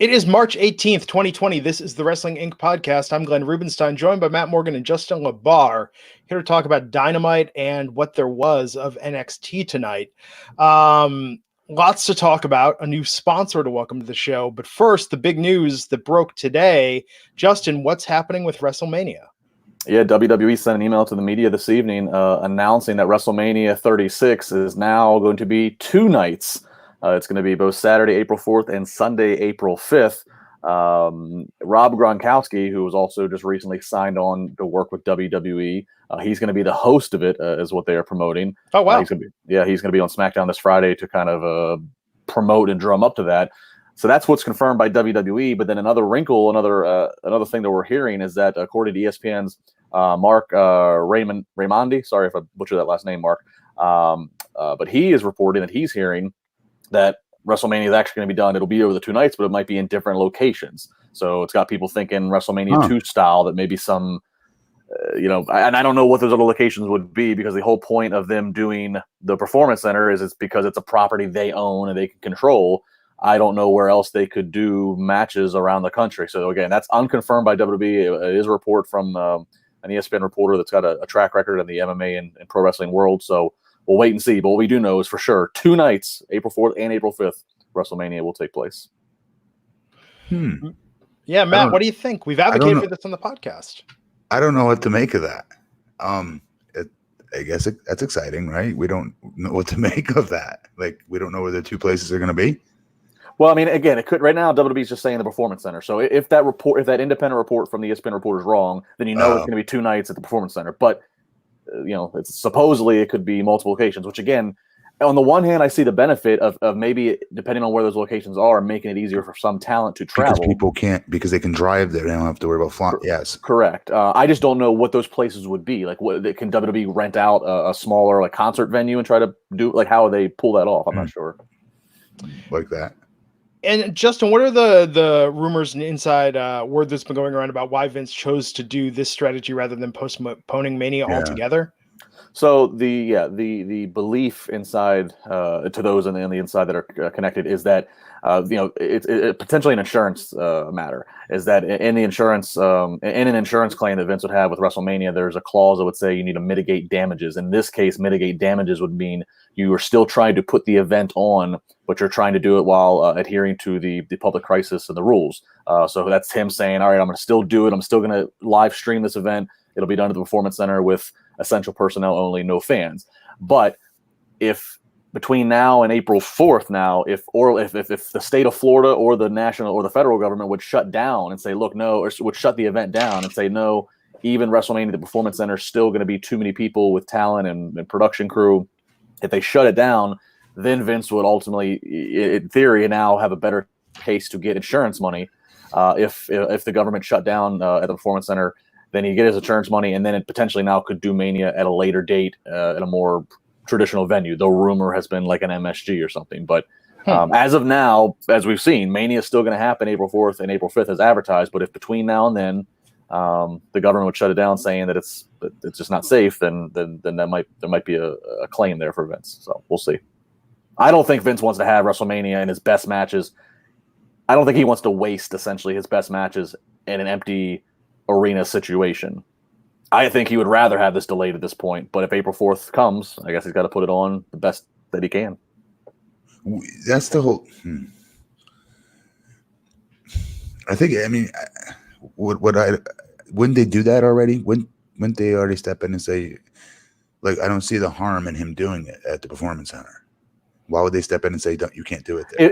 It is March 18th, 2020. This is the Wrestling Inc. podcast. I'm Glenn Rubenstein, joined by Matt Morgan and Justin LaBar, here to talk about Dynamite and what there was of NXT tonight. Lots to talk about, a new sponsor to welcome to the show. But first, the big news that broke today. Justin, what's happening with WrestleMania? Yeah, WWE sent an email to the media this evening announcing that WrestleMania 36 is now going to be two nights. It's going to be both Saturday, April 4th and Sunday, April 5th. Rob Gronkowski, who was also just recently signed on to work with WWE, he's going to be the host of it, is what they are promoting. Oh, wow. He's going to be on SmackDown this Friday to kind of promote and drum up to that. So that's what's confirmed by WWE. But then another wrinkle, another thing that we're hearing is that according to ESPN's Mark Raimondi, sorry if I butchered that last name, Mark, but he is reporting that he's hearing that WrestleMania is actually going to be done. It'll be over the two nights, but it might be in different locations. So it's got people thinking WrestleMania 2 style, that maybe some, and I don't know what those other locations would be, because the whole point of them doing the Performance Center is it's because it's a property they own and they can control. I don't know where else they could do matches around the country. So again, that's unconfirmed by WWE. It is a report from an ESPN reporter that's got a track record in the MMA and pro wrestling world. So we'll wait and see. But what we do know is for sure, two nights, April 4th and April 5th, WrestleMania will take place. Yeah, Matt, what do you think? We've advocated for this on the podcast. I don't know what to make of that. I guess that's exciting, right? We don't know what to make of that. Like, we don't know where the two places are going to be. Well, I mean, again, it could right now. WWE is just saying the Performance Center. So if that independent report from the ESPN reporter is wrong, then it's going to be two nights at the Performance Center. But it's supposedly it could be multiple locations. Which again, on the one hand, I see the benefit of maybe depending on where those locations are, making it easier for some talent to travel. Because people can't, because they can drive there. They don't have to worry about flying. Yes, correct. I just don't know what those places would be. Like, can WWE rent out a smaller concert venue and try to do how they pull that off? I'm not sure. Like that. And Justin, what are the rumors and inside word that's been going around about why Vince chose to do this strategy rather than postponing Mania altogether? So the belief inside to those in the inside that are connected is that it's potentially an insurance matter. Is that in the insurance in an insurance claim that Vince would have with WrestleMania, there's a clause that would say you need to mitigate damages. In this case, mitigate damages would mean you are still trying to put the event on, but you're trying to do it while adhering to the public crisis and the rules. So that's him saying, all right, I'm going to still do it. I'm still going to live stream this event. It'll be done at the Performance Center with essential personnel only, no fans. But if between now and April 4th, if the state of Florida or the national or the federal government would shut down and say, look, no, or would shut the event down and say, no, even WrestleMania, the Performance Center is still going to be too many people with talent and production crew. If they shut it down, then Vince would ultimately, in theory, now have a better case to get insurance money. If the government shut down at the Performance Center, then he get his insurance money, and then it potentially now could do Mania at a later date at a more traditional venue. The rumor has been like an MSG or something. But as of now, as we've seen, Mania is still going to happen April 4th and April 5th as advertised. But if between now and then the government would shut it down, saying that it's just not safe, then there might be a claim there for Vince. So we'll see. I don't think Vince wants to have WrestleMania in his best matches. I don't think he wants to waste essentially his best matches in an empty arena situation. I think he would rather have this delayed at this point. But if April 4th comes, I guess he's got to put it on the best that he can. That's the whole. I think. I mean, wouldn't they do that already? Wouldn't they already step in and say, like, I don't see the harm in him doing it at the Performance Center? Why would they step in and say, you can't do it there?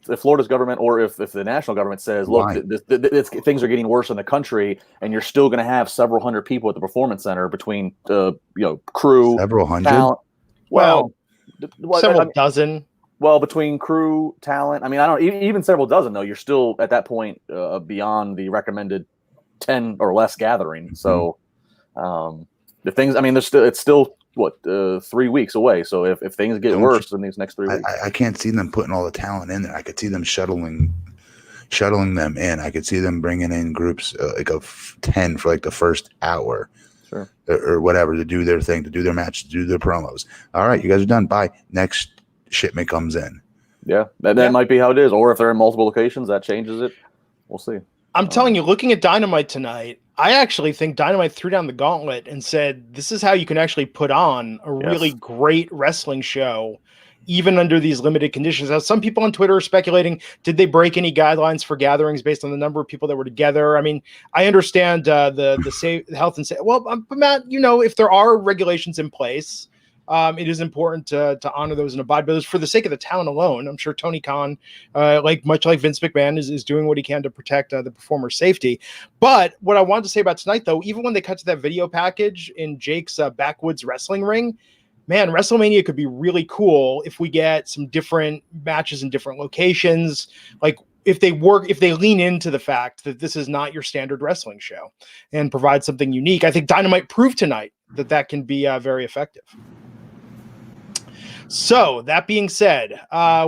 If Florida's government or if the national government says, look, things are getting worse in the country, and you're still going to have several hundred people at the Performance Center between crew, several hundred, talent, several dozen. Well, between crew, talent, I mean, I don't even several dozen though. You're still at that point beyond the recommended 10 or less gathering. Mm-hmm. So the things, I mean, it's still 3 weeks away. So if things get worse in these next 3 weeks, I can't see them putting all the talent in there. I could see them shuttling them in. I could see them bringing in groups of 10 for like the first hour. Sure. Or whatever, to do their thing, to do their match, to do their promos. All right, you guys are done. Bye. Next shipment comes in. Yeah, that might be how it is. Or if they're in multiple locations, that changes it. We'll see. I'm telling you, looking at Dynamite tonight, I actually think Dynamite threw down the gauntlet and said, this is how you can actually put on a really great wrestling show, even under these limited conditions. Now, some people on Twitter are speculating, did they break any guidelines for gatherings based on the number of people that were together? I mean, I understand the health and safety. Well, but Matt, if there are regulations in place, it is important to honor those and abide by those for the sake of the talent alone. I'm sure Tony Khan, much like Vince McMahon, is doing what he can to protect the performer's safety. But what I wanted to say about tonight, though, even when they cut to that video package in Jake's backwoods wrestling ring, man, WrestleMania could be really cool if we get some different matches in different locations. Like if they lean into the fact that this is not your standard wrestling show and provide something unique. I think Dynamite proved tonight that can be very effective. So that being said,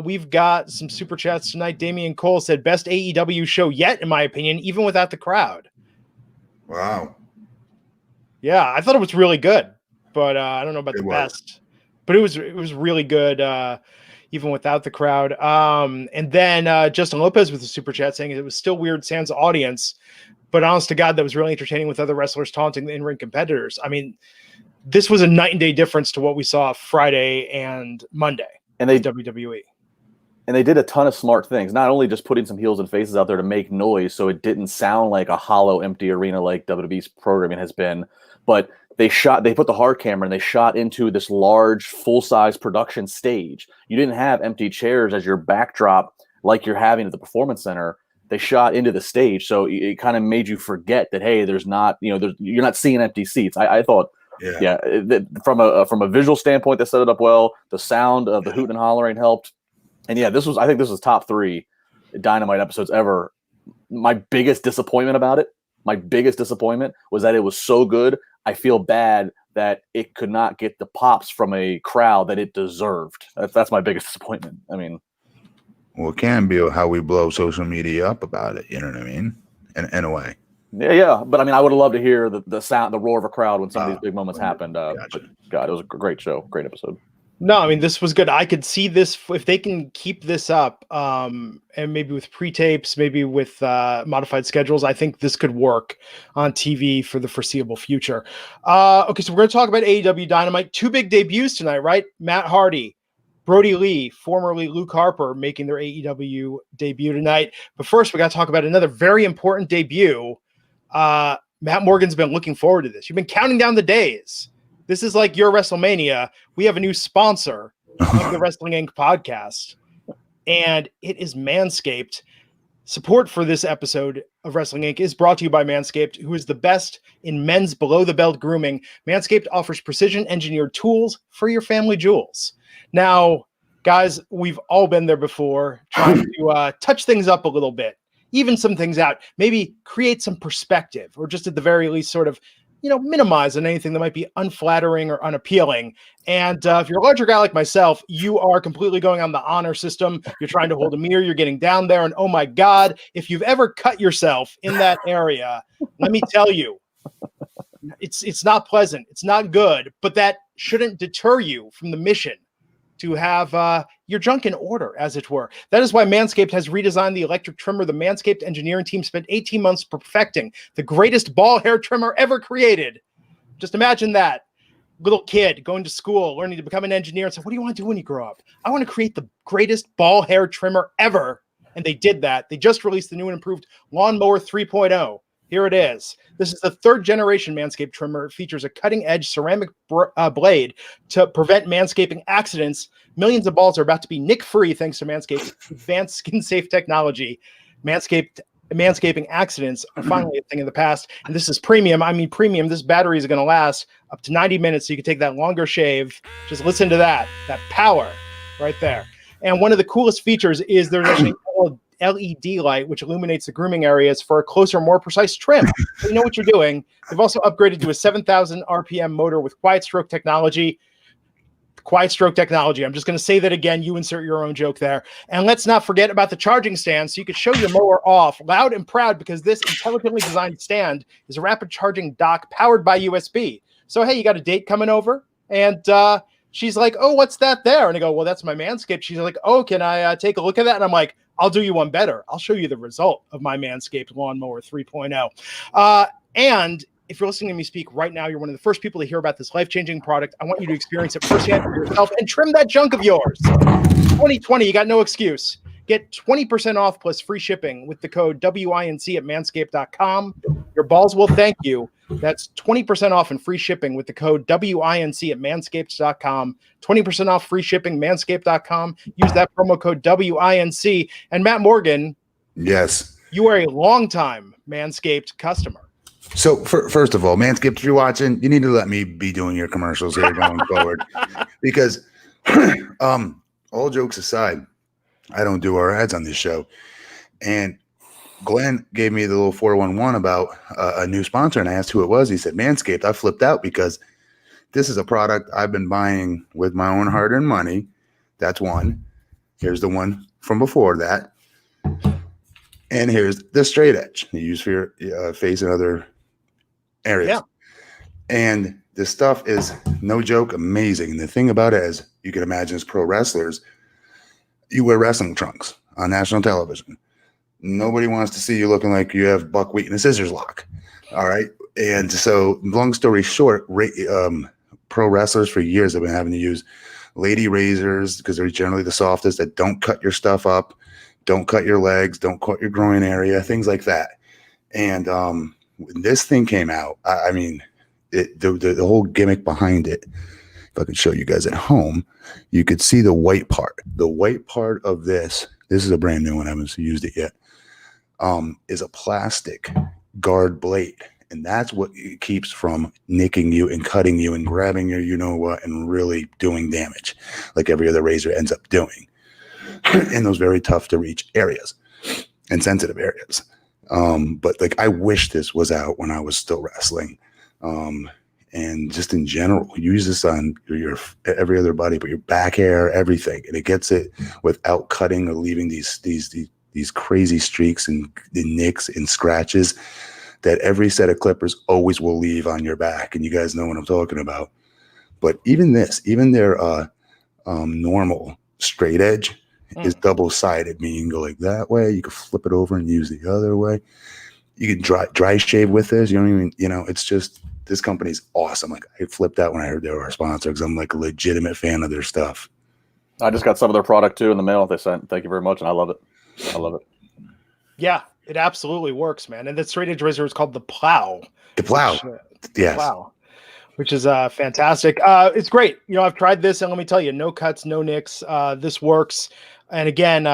we've got some super chats tonight. Damian Cole said, best AEW show yet, in my opinion, even without the crowd. Wow. Yeah, I thought it was really good, but I don't know about the best. But it was really good, even without the crowd. And then Justin Lopez with the super chat saying it was still weird sans audience, but honest to God, that was really entertaining with other wrestlers taunting the in-ring competitors. I mean, this was a night and day difference to what we saw Friday and Monday in WWE. And they did a ton of smart things, not only just putting some heels and faces out there to make noise so it didn't sound like a hollow, empty arena like WWE's programming has been, but they put the hard camera and they shot into this large, full-size production stage. You didn't have empty chairs as your backdrop like you're having at the Performance Center. They shot into the stage, so it kind of made you forget that, hey, there's not, you're not seeing empty seats. I thought, from a visual standpoint, they set it up well. The sound of the hooting and hollering helped, and I think this was top 3 Dynamite episodes ever. My biggest disappointment about it, was that it was so good. I feel bad that it could not get the pops from a crowd that it deserved. That's my biggest disappointment. I mean, well, it can be how we blow social media up about it. You know what I mean? In a way. Yeah. But I mean, I would have loved to hear the sound, the roar of a crowd when some of these big moments happened. Gotcha. But God, it was a great show, great episode. No, I mean, this was good. I could see this if they can keep this up, and maybe with pre-tapes, maybe with modified schedules. I think this could work on TV for the foreseeable future. Okay, so we're going to talk about AEW Dynamite. 2 big debuts tonight, right? Matt Hardy, Brody Lee, formerly Luke Harper, making their AEW debut tonight. But first, we got to talk about another very important debut. Matt Morgan's been looking forward to this. You've been counting down the days. This is like your WrestleMania. We have a new sponsor of the Wrestling Inc. podcast, and it is Manscaped. Support for this episode of Wrestling Inc. is brought to you by Manscaped, who is the best in men's below-the-belt grooming. Manscaped offers precision-engineered tools for your family jewels. Now, guys, we've all been there before, trying to touch things up a little bit, even some things out, maybe create some perspective, or just at the very least sort of minimize on anything that might be unflattering or unappealing. And if you're a larger guy like myself, you are completely going on the honor system. You're trying to hold a mirror. You're getting down there. And oh my God, if you've ever cut yourself in that area, let me tell you, it's not pleasant. It's not good, but that shouldn't deter you from the mission to have your junk in order, as it were. That is why Manscaped has redesigned the electric trimmer. The Manscaped engineering team spent 18 months perfecting the greatest ball hair trimmer ever created. Just imagine that. Little kid going to school, learning to become an engineer, and say, what do you want to do when you grow up? I want to create the greatest ball hair trimmer ever. And they did that. They just released the new and improved Lawnmower 3.0. Here it is. This is the 3rd generation Manscaped trimmer. It features a cutting-edge ceramic blade to prevent manscaping accidents. Millions of balls are about to be nick-free thanks to Manscaped's advanced skin-safe technology. Manscaping accidents are finally a thing of the past. And this is premium. I mean premium. This battery is going to last up to 90 minutes, so you can take that longer shave. Just listen to that power right there. And one of the coolest features is there's actually LED light, which illuminates the grooming areas for a closer, more precise trim. So you know what you're doing. They've also upgraded to a 7,000 RPM motor with quiet stroke technology. I'm just going to say that again. You insert your own joke there. And let's not forget about the charging stand, so you can show your mower off loud and proud, because this intelligently designed stand is a rapid charging dock powered by USB. So, hey, you got a date coming over, and she's like, "Oh, what's that there?" And I go, "Well, that's my Manscaped." She's like, "Oh, can I take a look at that?" And I'm like, "I'll do you one better. I'll show you the result of my Manscaped Lawnmower 3.0." And if you're listening to me speak right now, you're one of the first people to hear about this life-changing product. I want you to experience it firsthand for yourself and trim that junk of yours. 2020, you got no excuse. Get 20% off plus free shipping with the code WINC at manscaped.com. Your balls will thank you. That's 20% off and free shipping with the code WINC at manscaped.com. 20% off free shipping, manscaped.com. Use that promo code WINC. And Matt Morgan. Yes. You are a longtime Manscaped customer. So first of all, Manscaped, if you're watching, you need to let me be doing your commercials here going forward, because all jokes aside, I don't do our ads on this show. And Glenn gave me the little 411 about a new sponsor, and I asked who it was. He said Manscaped. I flipped out because this is a product I've been buying with my own hard-earned money. That's one. Here's the one from before that. And here's the straight edge you use for your face and other areas. Yeah. And this stuff is, no joke, amazing. And the thing about it, as you can imagine, as pro wrestlers, you wear wrestling trunks on national television. Nobody wants to see you looking like you have buckwheat in a scissors lock. All right. And so, long story short, pro wrestlers for years have been having to use lady razors because they're generally the softest, that don't cut your stuff up, don't cut your legs, don't cut your groin area, things like that. And when this thing came out, I mean, the whole gimmick behind it, if I could show you guys at home, you could see the white part. The white part of this is a brand new one. I haven't used it yet. Is a plastic guard blade. And that's what it keeps from nicking you and cutting you and grabbing your you-know-what and really doing damage like every other razor ends up doing in those very tough-to-reach areas and sensitive areas. But like, I wish this was out when I was still wrestling. And just in general, use this on your every other body, but your back hair, everything. And it gets it without cutting or leaving these crazy streaks and the nicks and scratches that every set of clippers always will leave on your back. And you guys know what I'm talking about. But even their normal straight edge is double-sided, meaning you can go like that way. You can flip it over and use the other way. You can dry shave with this. You don't even, it's just, this company's awesome. Like, I flipped out when I heard they were our sponsor because I'm like a legitimate fan of their stuff. I just got some of their product too in the mail they sent. Thank you very much. And I love it. Yeah, it absolutely works, man. And the straight edge razor is called the Plow. The Plow. Yes. Plow, which is fantastic. It's great. I've tried this, and let me tell you, no cuts, no nicks. This works. And again,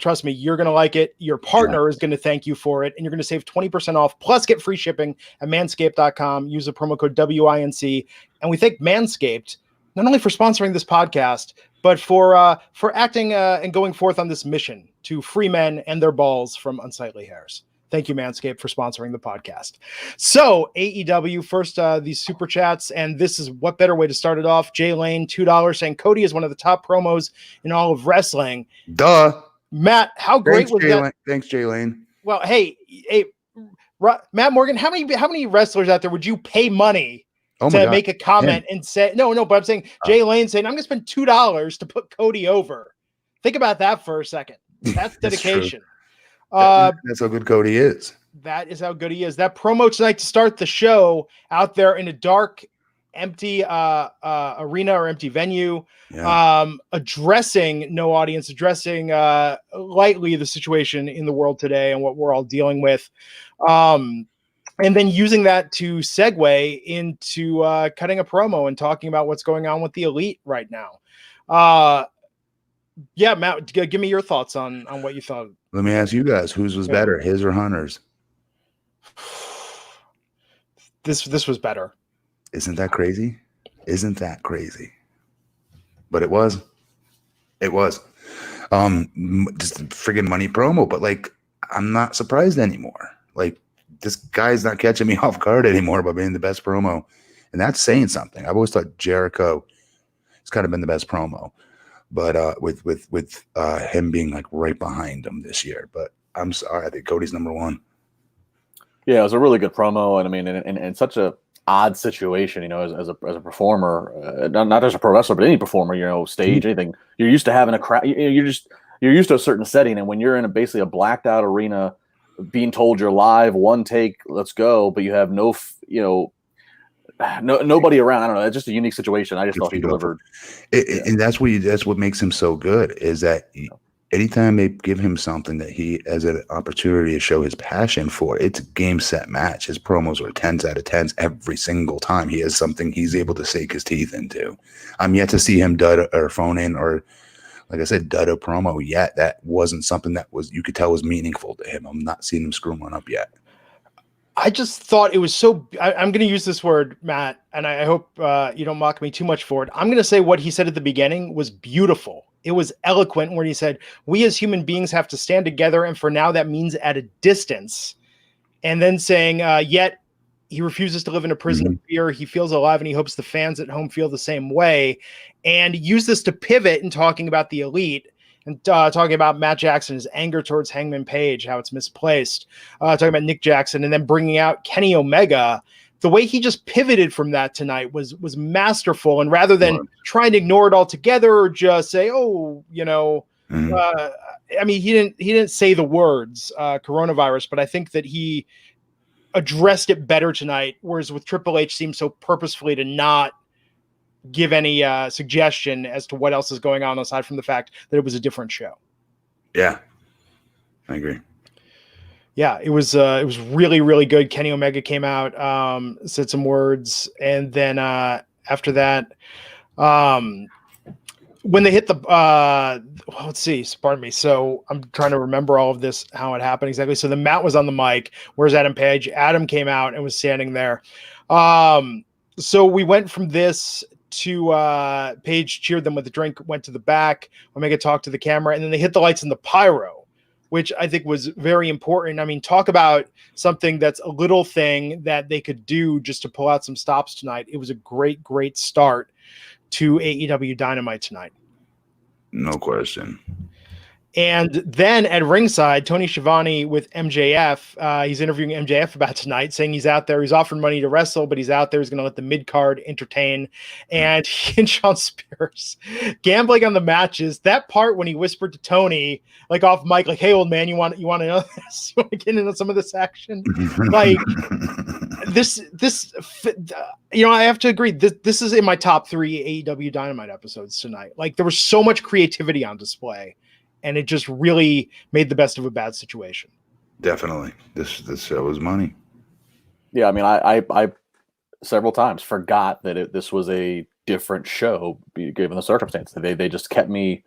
trust me, you're going to like it. Your partner is going to thank you for it, and you're going to save 20% off, plus get free shipping at manscaped.com. Use the promo code WINC. And we thank Manscaped not only for sponsoring this podcast, but for acting and going forth on this mission to free men and their balls from unsightly hairs. Thank you, Manscaped, for sponsoring the podcast. So, AEW, first, these super chats, and this is what better way to start it off. Jay Lane, $2, saying Cody is one of the top promos in all of wrestling. Duh. Matt, how great was that? Thanks, Jay Lane. Well, hey, Matt Morgan, how many wrestlers out there would you pay money to make a comment and say, no, but I'm saying Jay Lane saying, I'm going to spend $2 to put Cody over. Think about that for a second. That's dedication. That's how good Cody is. That is how good he is. That promo tonight to start the show out there in a dark, empty arena or empty venue, addressing no audience, addressing lightly the situation in the world today and what we're all dealing with. And then using that to segue into cutting a promo and talking about what's going on with the Elite right now. Yeah, Matt, give me your thoughts on what you thought. Let me ask you guys, whose was better, his or Hunter's? This was better. Isn't that crazy? Isn't that crazy? But it was. It was. Just a friggin' money promo, but like, I'm not surprised anymore. Like, this guy's not catching me off guard anymore by being the best promo. And that's saying something. I've always thought Jericho has kind of been the best promo. But with him being like right behind him this year. But I'm sorry, I think Cody's number one. Yeah, it was a really good promo, and I mean, and such a odd situation, as a performer, not as a pro wrestler, but any performer, stage, anything. You're used to having a crowd. You're used to a certain setting, and when you're in basically a blacked out arena, being told you're live, one take, let's go, but you have nobody around. I don't know. It's just a unique situation. I just thought he delivered. And that's what makes him so good, is that anytime they give him something that he has an opportunity to show his passion for, it's a game, set, match. His promos are 10s out of 10s every single time. He has something he's able to sink his teeth into. I'm yet to see him dud or phone in, or like I said, dud a promo yet. That wasn't something that you could tell was meaningful to him. I'm not seeing him screw one up yet. I just thought it was so. I'm going to use this word, Matt, and I hope you don't mock me too much for it. I'm going to say what he said at the beginning was beautiful. It was eloquent, where he said, "We as human beings have to stand together, and for now that means at a distance." And then saying, "Yet he refuses to live in a prison of fear. He feels alive, and he hopes the fans at home feel the same way." And use this to pivot in talking about the Elite. And talking about Matt Jackson's anger towards Hangman Page, how it's misplaced. Talking about Nick Jackson, and then bringing out Kenny Omega. The way he just pivoted from that tonight was masterful. And rather than trying to ignore it altogether or just say, I mean, he didn't say the words coronavirus, but I think that he addressed it better tonight. Whereas with Triple H, seems so purposefully to not give any suggestion as to what else is going on aside from the fact that it was a different show. Yeah, I agree. Yeah, it was really, really good. Kenny Omega came out, said some words, and then after that, when they hit the let's see, pardon me. So I'm trying to remember all of this, how it happened exactly. So the Matt was on the mic. Where's Adam Page? Adam came out and was standing there. So we went from this to Page cheered them with a drink, went to the back. Omega talked to the camera, and then they hit the lights and the pyro, which I think was very important. I mean, talk about something that's a little thing that they could do just to pull out some stops tonight. It was a great, great start to AEW Dynamite tonight. No question. And then at ringside, Tony Schiavone with MJF. He's interviewing MJF about tonight, saying he's out there. He's offering money to wrestle, but he's out there. He's going to let the mid-card entertain. And he and Sean Spears gambling on the matches. That part when he whispered to Tony, like off mic, like, "Hey, old man, you want to know this? You want to get into some of this action?" Like this, I have to agree. This is in my top 3 AEW Dynamite episodes tonight. Like, there was so much creativity on display. And it just really made the best of a bad situation. Definitely. This show was money. Yeah, I mean, I several times forgot that this was a different show, given the circumstances. They just kept me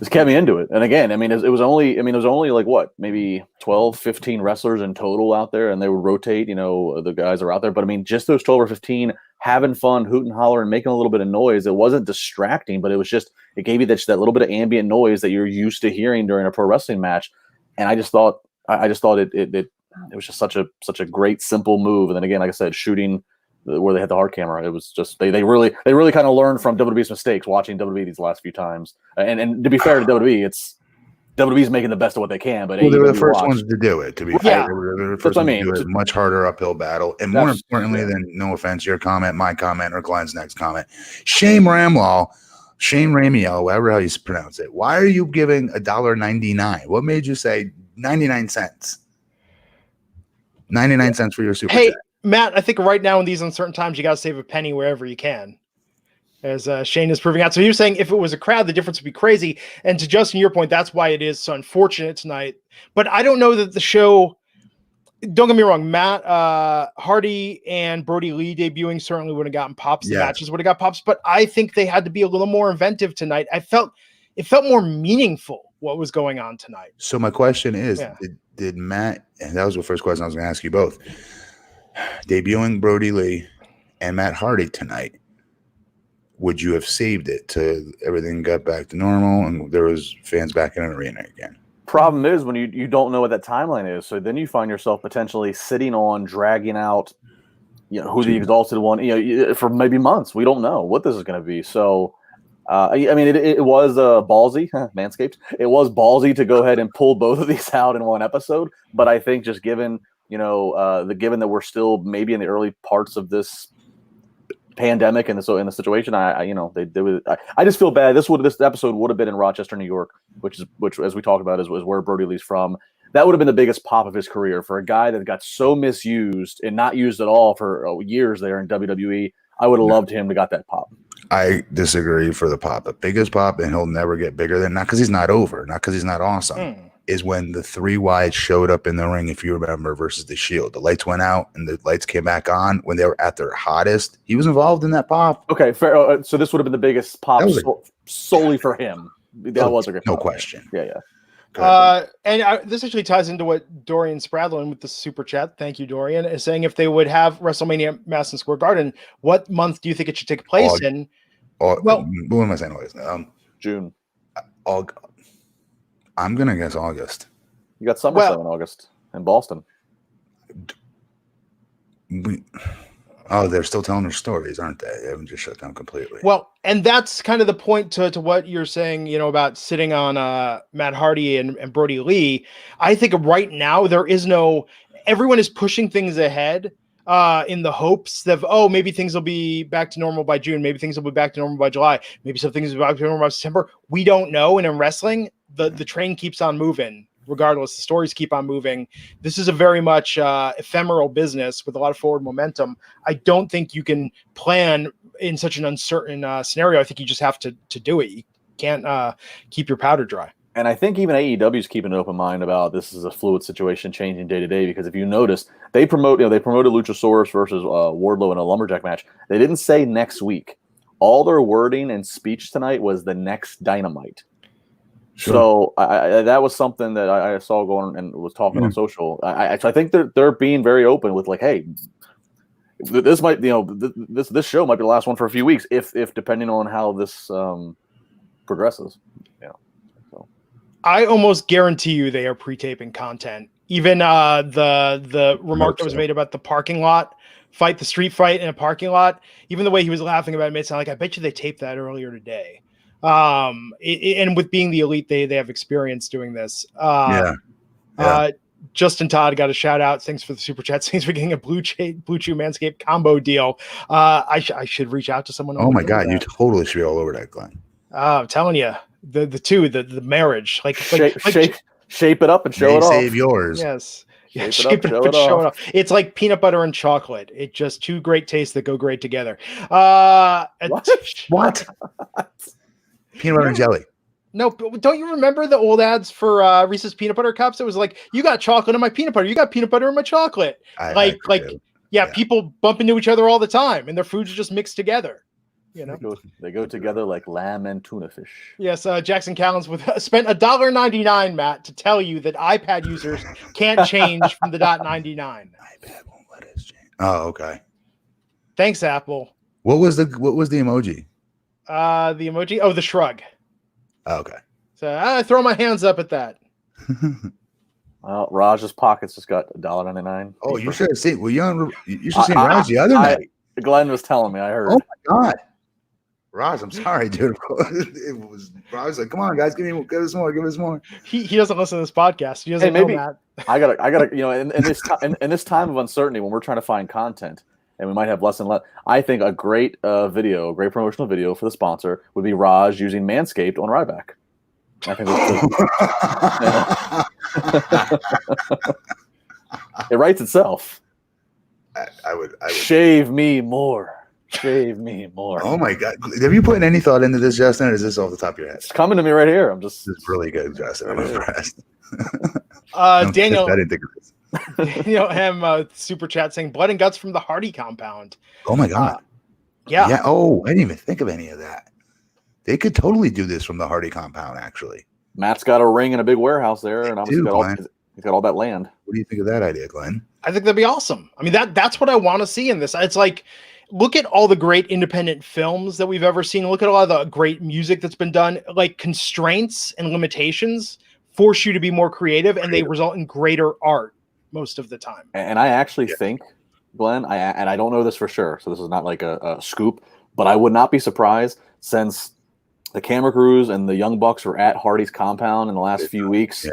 into it. And again, I mean, it was only like what, maybe 12, 15 wrestlers in total out there, and they would rotate. The guys are out there, but I mean, just those 12 or 15 having fun, hoot and holler, and making a little bit of noise. It wasn't distracting, but it gave you that little bit of ambient noise that you're used to hearing during a pro wrestling match. And I just thought it was just such a great, simple move. And then again, like I said, shooting where they had the hard camera, it was just they really kind of learned from WWE's mistakes watching WWE these last few times. And to be fair to WWE, it's WWE's making the best of what they can, but they were the first ones to do it. To be fair, they were the first ones to do it. Much harder uphill battle, and more importantly than, no offense, your comment, my comment, or Glenn's next comment, Shane Ramiel, however you pronounce it. Why are you giving $1.99? What made you say 99 cents? 99 cents for your super chat. Matt, I think right now in these uncertain times, you got to save a penny wherever you can, as Shane is proving out. So you're saying if it was a crowd, the difference would be crazy. And to Justin, your point, that's why it is so unfortunate tonight. But I don't know that the show, don't get me wrong, Matt Hardy and Brody Lee debuting certainly would have gotten pops. The matches would have got pops. But I think they had to be a little more inventive tonight. It felt more meaningful what was going on tonight. So my question is, did Matt, and that was the first question I was going to ask you both, debuting Brody Lee and Matt Hardy tonight, would you have saved it to everything got back to normal and there was fans back in an arena again? Problem is when you don't know what that timeline is, so then you find yourself potentially sitting on, dragging out, who the exalted one, for maybe months. We don't know what this is going to be. So, I mean, it was ballsy, Manscaped. It was ballsy to go ahead and pull both of these out in one episode. But I think just given given that we're still maybe in the early parts of this pandemic and so in the situation, I just feel bad. This episode would have been in Rochester, New York, which as we talked about is where Brody Lee's from. That would have been the biggest pop of his career for a guy that got so misused and not used at all for years there in WWE. I would have loved him to got that pop. I disagree for the pop. The biggest pop, and he'll never get bigger than, not because he's not over, not because he's not awesome, is when the 3 Wides showed up in the ring, if you remember, versus the Shield. The lights went out and the lights came back on when they were at their hottest. He was involved in that pop. Okay, fair. So this would have been the biggest pop solely for him. That was a good pop. No question. Yeah. This actually ties into what Dorian Spradlin with the super chat. Thank you, Dorian, is saying if they would have WrestleMania Madison Square Garden, what month do you think it should take place in? What am I saying? June. I'm gonna guess August. You got SummerSlam in August in Boston. They're still telling their stories, aren't they? They haven't just shut down completely. Well, and that's kind of the point to what you're saying, about sitting on Matt Hardy and Brody Lee. I think right now everyone is pushing things ahead in the hopes that, maybe things will be back to normal by June. Maybe things will be back to normal by July. Maybe some things will be back to normal by September. We don't know. And in wrestling, the train keeps on moving. Regardless, the stories keep on moving. This is a very much ephemeral business with a lot of forward momentum. I don't think you can plan in such an uncertain scenario. I think you just have to do it. You can't keep your powder dry. And I think even AEW is keeping an open mind about this is a fluid situation, changing day to day. Because if you notice, they promoted Luchasaurus versus Wardlow in a lumberjack match. They didn't say next week. All their wording and speech tonight was the next Dynamite. Sure. So that was something that I saw going and was talking on social. I think they're being very open with hey, this might this show might be the last one for a few weeks if depending on how this progresses. So I almost guarantee you they are pre-taping content. Even the remark that was made about the parking lot fight, the street fight in a parking lot. Even the way he was laughing about it made it sound like I bet you they taped that earlier today. And with being the elite, they have experience doing this. Justin Todd got a shout out. Thanks for the super chat. Thanks for getting a Blue Chew Manscaped combo deal. I should reach out to someone. Oh my God, you totally should be all over that, Glenn. I'm telling you, the marriage, shape it up and show it off. Save yours. Yes. Shape it up and show it off. It's like peanut butter and chocolate. It's just two great tastes that go great together. What? Peanut butter and jelly. No, but don't you remember the old ads for Reese's peanut butter cups? It was like, you got chocolate in my peanut butter. You got peanut butter in my chocolate. People bump into each other all the time, and their foods are just mixed together. They go together like lamb and tuna fish. Yes, Jackson Callens spent $1.99, Matt, to tell you that iPad users can't change from the .99. iPad won't let us change. Oh, okay. Thanks, Apple. What was the emoji? The emoji? Oh, the shrug. Okay. So I throw my hands up at that. Well, Raj's pockets just got $1.99. Oh, you should have seen. Well, you should have seen Raj the other night. Glenn was telling me. I heard. Oh my God, Raj, I'm sorry, dude. Raj was like, "Come on, guys, give us more." He doesn't listen to this podcast. He doesn't know that. I gotta. In this time of uncertainty, when we're trying to find content. And we might have less and less. I think a great great promotional video for the sponsor would be Raj using Manscaped on Ryback. I think it writes itself. I would shave me more. Shave me more. Oh my God! Have you put any thought into this, Justin? Or is this off the top of your head? It's coming to me right here. This is really good, Justin. I'm impressed. Daniel, I didn't think of this. Super chat saying blood and guts from the Hardy compound. Oh my God. Yeah. Oh, I didn't even think of any of that. They could totally do this from the Hardy compound, actually. Matt's got a ring and a big warehouse there, and obviously he's got all that land. What do you think of that idea, Glenn? I think that'd be awesome. I mean, that's what I want to see in this. It's like, look at all the great independent films that we've ever seen. Look at a lot of the great music that's been done. Like, constraints and limitations force you to be more creative, and they result in greater art most of the time. And I actually think, Glenn, I don't know this for sure, so this is not like a scoop, but I would not be surprised, since the camera crews and the Young Bucks were at Hardy's compound in the last few weeks,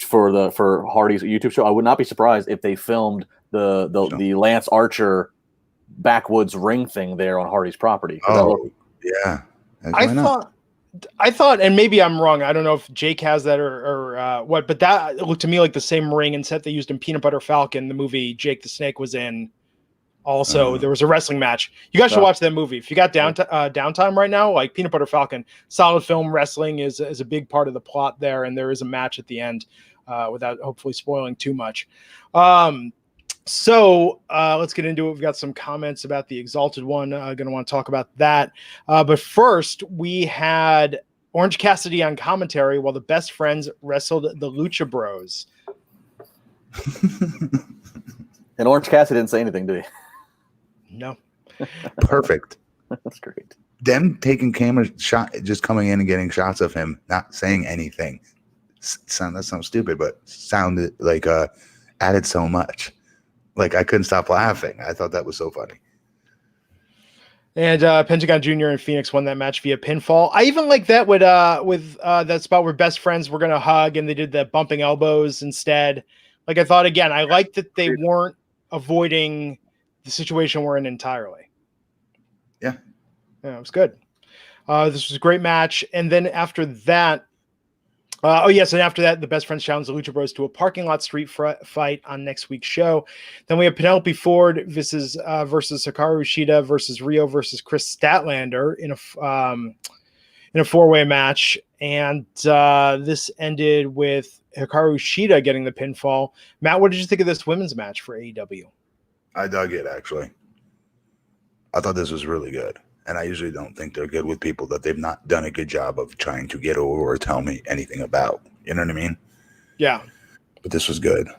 for Hardy's YouTube show. I would not be surprised if they filmed the Lance Archer backwoods ring thing there on Hardy's property. Yeah. I thought, and maybe I'm wrong. I don't know if Jake has that or what, but that looked to me like the same ring and set they used in Peanut Butter Falcon, the movie Jake the Snake was in. Also, there was a wrestling match. You guys should watch that movie. If you got downtime right now, like Peanut Butter Falcon, solid film. Wrestling is a big part of the plot there, and there is a match at the end without hopefully spoiling too much. So let's get into it. We've got some comments about the Exalted One. Going to want to talk about that. But first, we had Orange Cassidy on commentary while the Best Friends wrestled the Lucha Bros. And Orange Cassidy didn't say anything, did he? No. Perfect. That's great. Them taking camera shot, just coming in and getting shots of him, not saying anything. That sounds stupid, but sounded like added so much. Like I couldn't stop laughing. I thought that was so funny. And Pentagon Jr. and Phoenix won that match via pinfall. I even like that with that spot where Best Friends were going to hug and they did the bumping elbows instead. Like I thought, again, I liked that they weren't avoiding the situation we're in entirely. Yeah, it was good. This was a great match. And then after that, and after that, the Best Friends challenged the Lucha Bros to a parking lot street fight on next week's show. Then we have Penelope Ford versus Hikaru Shida versus Rio versus Chris Statlander in a four-way match. And this ended with Hikaru Shida getting the pinfall. Matt, what did you think of this women's match for AEW? I dug it, actually. I thought this was really good. And I usually don't think they're good with people that they've not done a good job of trying to get over or tell me anything about. You know what I mean? Yeah. But this was good.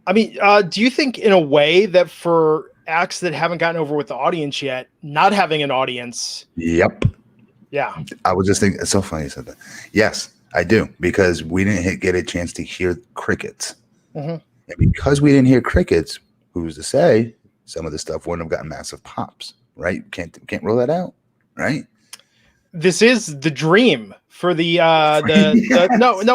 I mean, do you think in a way that for acts that haven't gotten over with the audience yet, not having an audience? Yep. Yeah. I was just thinking, it's so funny you said that. Yes, I do. Because we didn't get a chance to hear crickets. Mm-hmm. And because we didn't hear crickets, who's to say some of the stuff wouldn't have gotten massive pops, right? Can't rule that out, right? This is the dream for the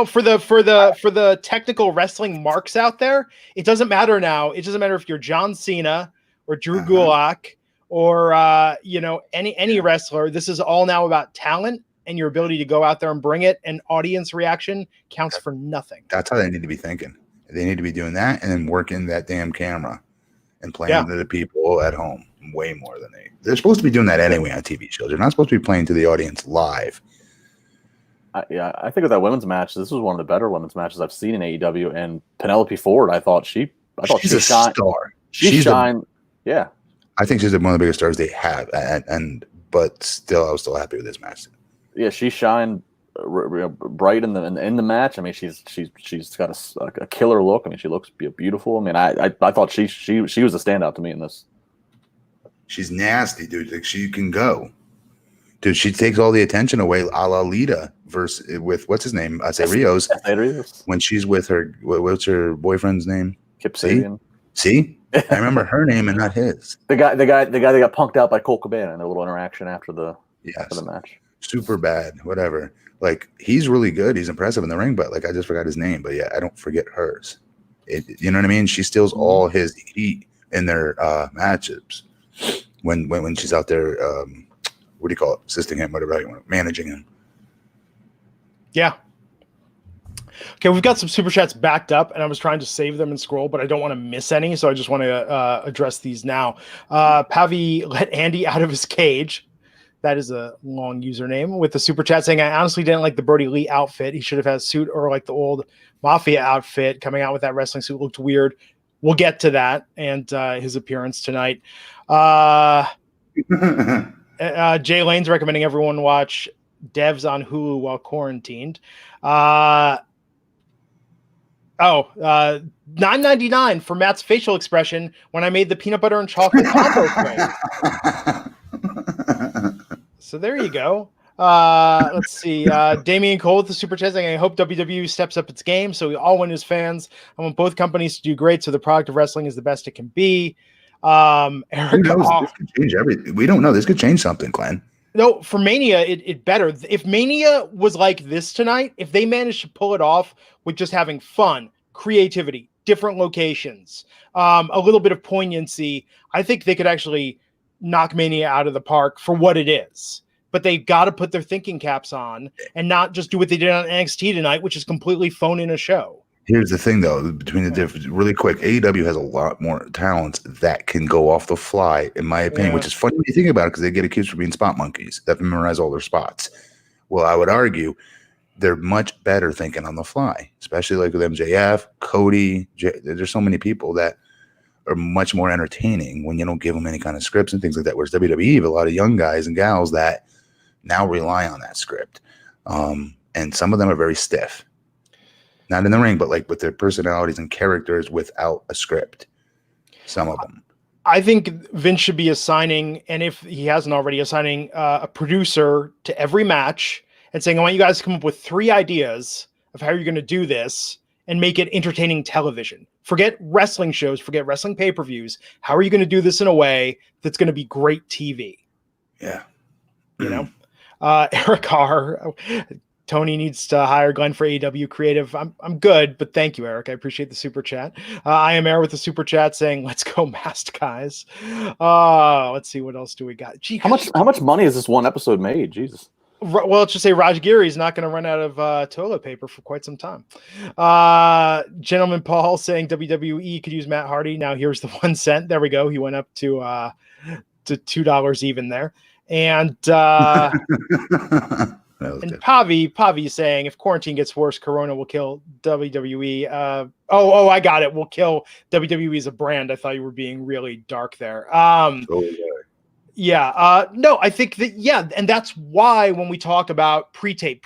for the technical wrestling marks out there. It doesn't matter now. It doesn't matter if you're John Cena or Drew Gulak or any wrestler. This is all now about talent and your ability to go out there and bring it. And audience reaction counts for nothing. That's how they need to be thinking. They need to be doing that and then working that damn camera and playing to the people at home way more than they're supposed to be doing that anyway on TV shows. They're not supposed to be playing to the audience live. I think with that women's match, this was one of the better women's matches I've seen in AEW. And Penelope Ford, I thought she's a star. She shined. Yeah, I think she's one of the biggest stars they have. But still, I was still happy with this match. Yeah, she shined bright in the match. I mean, she's got a killer look. I mean, she looks beautiful. I mean, I thought she was a standout to me in this. She's nasty, dude. Like she can go, dude. She takes all the attention away, a la Lita with what's his name? I say Rios. When she's with her, what's her boyfriend's name? Kip Sabian. See, I remember her name and not his. The guy that got punked out by Colt Cabana in their little interaction after the match. Super bad, whatever. Like he's really good. He's impressive in the ring, but like I just forgot his name. But yeah, I don't forget hers. You know what I mean? She steals all his heat in their matchups when she's out there. What do you call it? Assisting him, whatever you want, managing him. Yeah. Okay, we've got some super chats backed up, and I was trying to save them and scroll, but I don't want to miss any, so I just want to address these now. Pavi let Andy out of his cage. That is a long username with the super chat saying, I honestly didn't like the Brody Lee outfit. He should have had a suit or like the old Mafia outfit. Coming out with that wrestling suit looked weird. We'll get to that and his appearance tonight. Jay Lane's recommending everyone watch Devs on Hulu while quarantined. $9.99 for Matt's facial expression when I made the peanut butter and chocolate combo thing. So there you go. Let's see. Damian Cole with the super chat saying, I hope WWE steps up its game so we all win as fans. I want both companies to do great so the product of wrestling is the best it can be. Eric, this could change everything. We don't know. This could change something, Glenn. No, for Mania, it better. If Mania was like this tonight, if they managed to pull it off with just having fun, creativity, different locations, a little bit of poignancy, I think they could actually knock Mania out of the park for what it is. But they've got to put their thinking caps on and not just do what they did on NXT tonight, which is completely phone in a show. Here's the thing, though, between the difference, really quick, AEW has a lot more talents that can go off the fly, in my opinion, which is funny when you think about it because they get accused for being spot monkeys that memorize all their spots. Well, I would argue they're much better thinking on the fly, especially like with MJF, Cody. There's so many people that are much more entertaining when you don't give them any kind of scripts and things like that. Whereas WWE have a lot of young guys and gals that now rely on that script. And some of them are very stiff. Not in the ring, but like with their personalities and characters without a script. Some of them. I think Vince should be assigning, and if he hasn't already, assigning a producer to every match and saying, I want you guys to come up with 3 ideas of how you're going to do this and make it entertaining television. Forget wrestling shows, forget wrestling pay-per-views. How are you going to do this in a way that's going to be great TV? Yeah. You know? Eric R., Tony needs to hire Glenn for AEW creative. I'm good, but thank you, Eric. I appreciate the super chat. I am Air with the super chat saying, let's go masked guys. Let's see, what else do we got? Gee, How much money has this one episode made? Jesus. Well, let's just say Raj Giri's not going to run out of toilet paper for quite some time. Gentleman Paul saying WWE could use Matt Hardy. Now here's the 1 cent. There we go. He went up to $2 even there. And and Pavi is saying if quarantine gets worse, Corona will kill WWE. I got it. Will kill WWE as a brand. I thought you were being really dark there. Yeah. No, I think that, and that's why when we talk about pre-tape,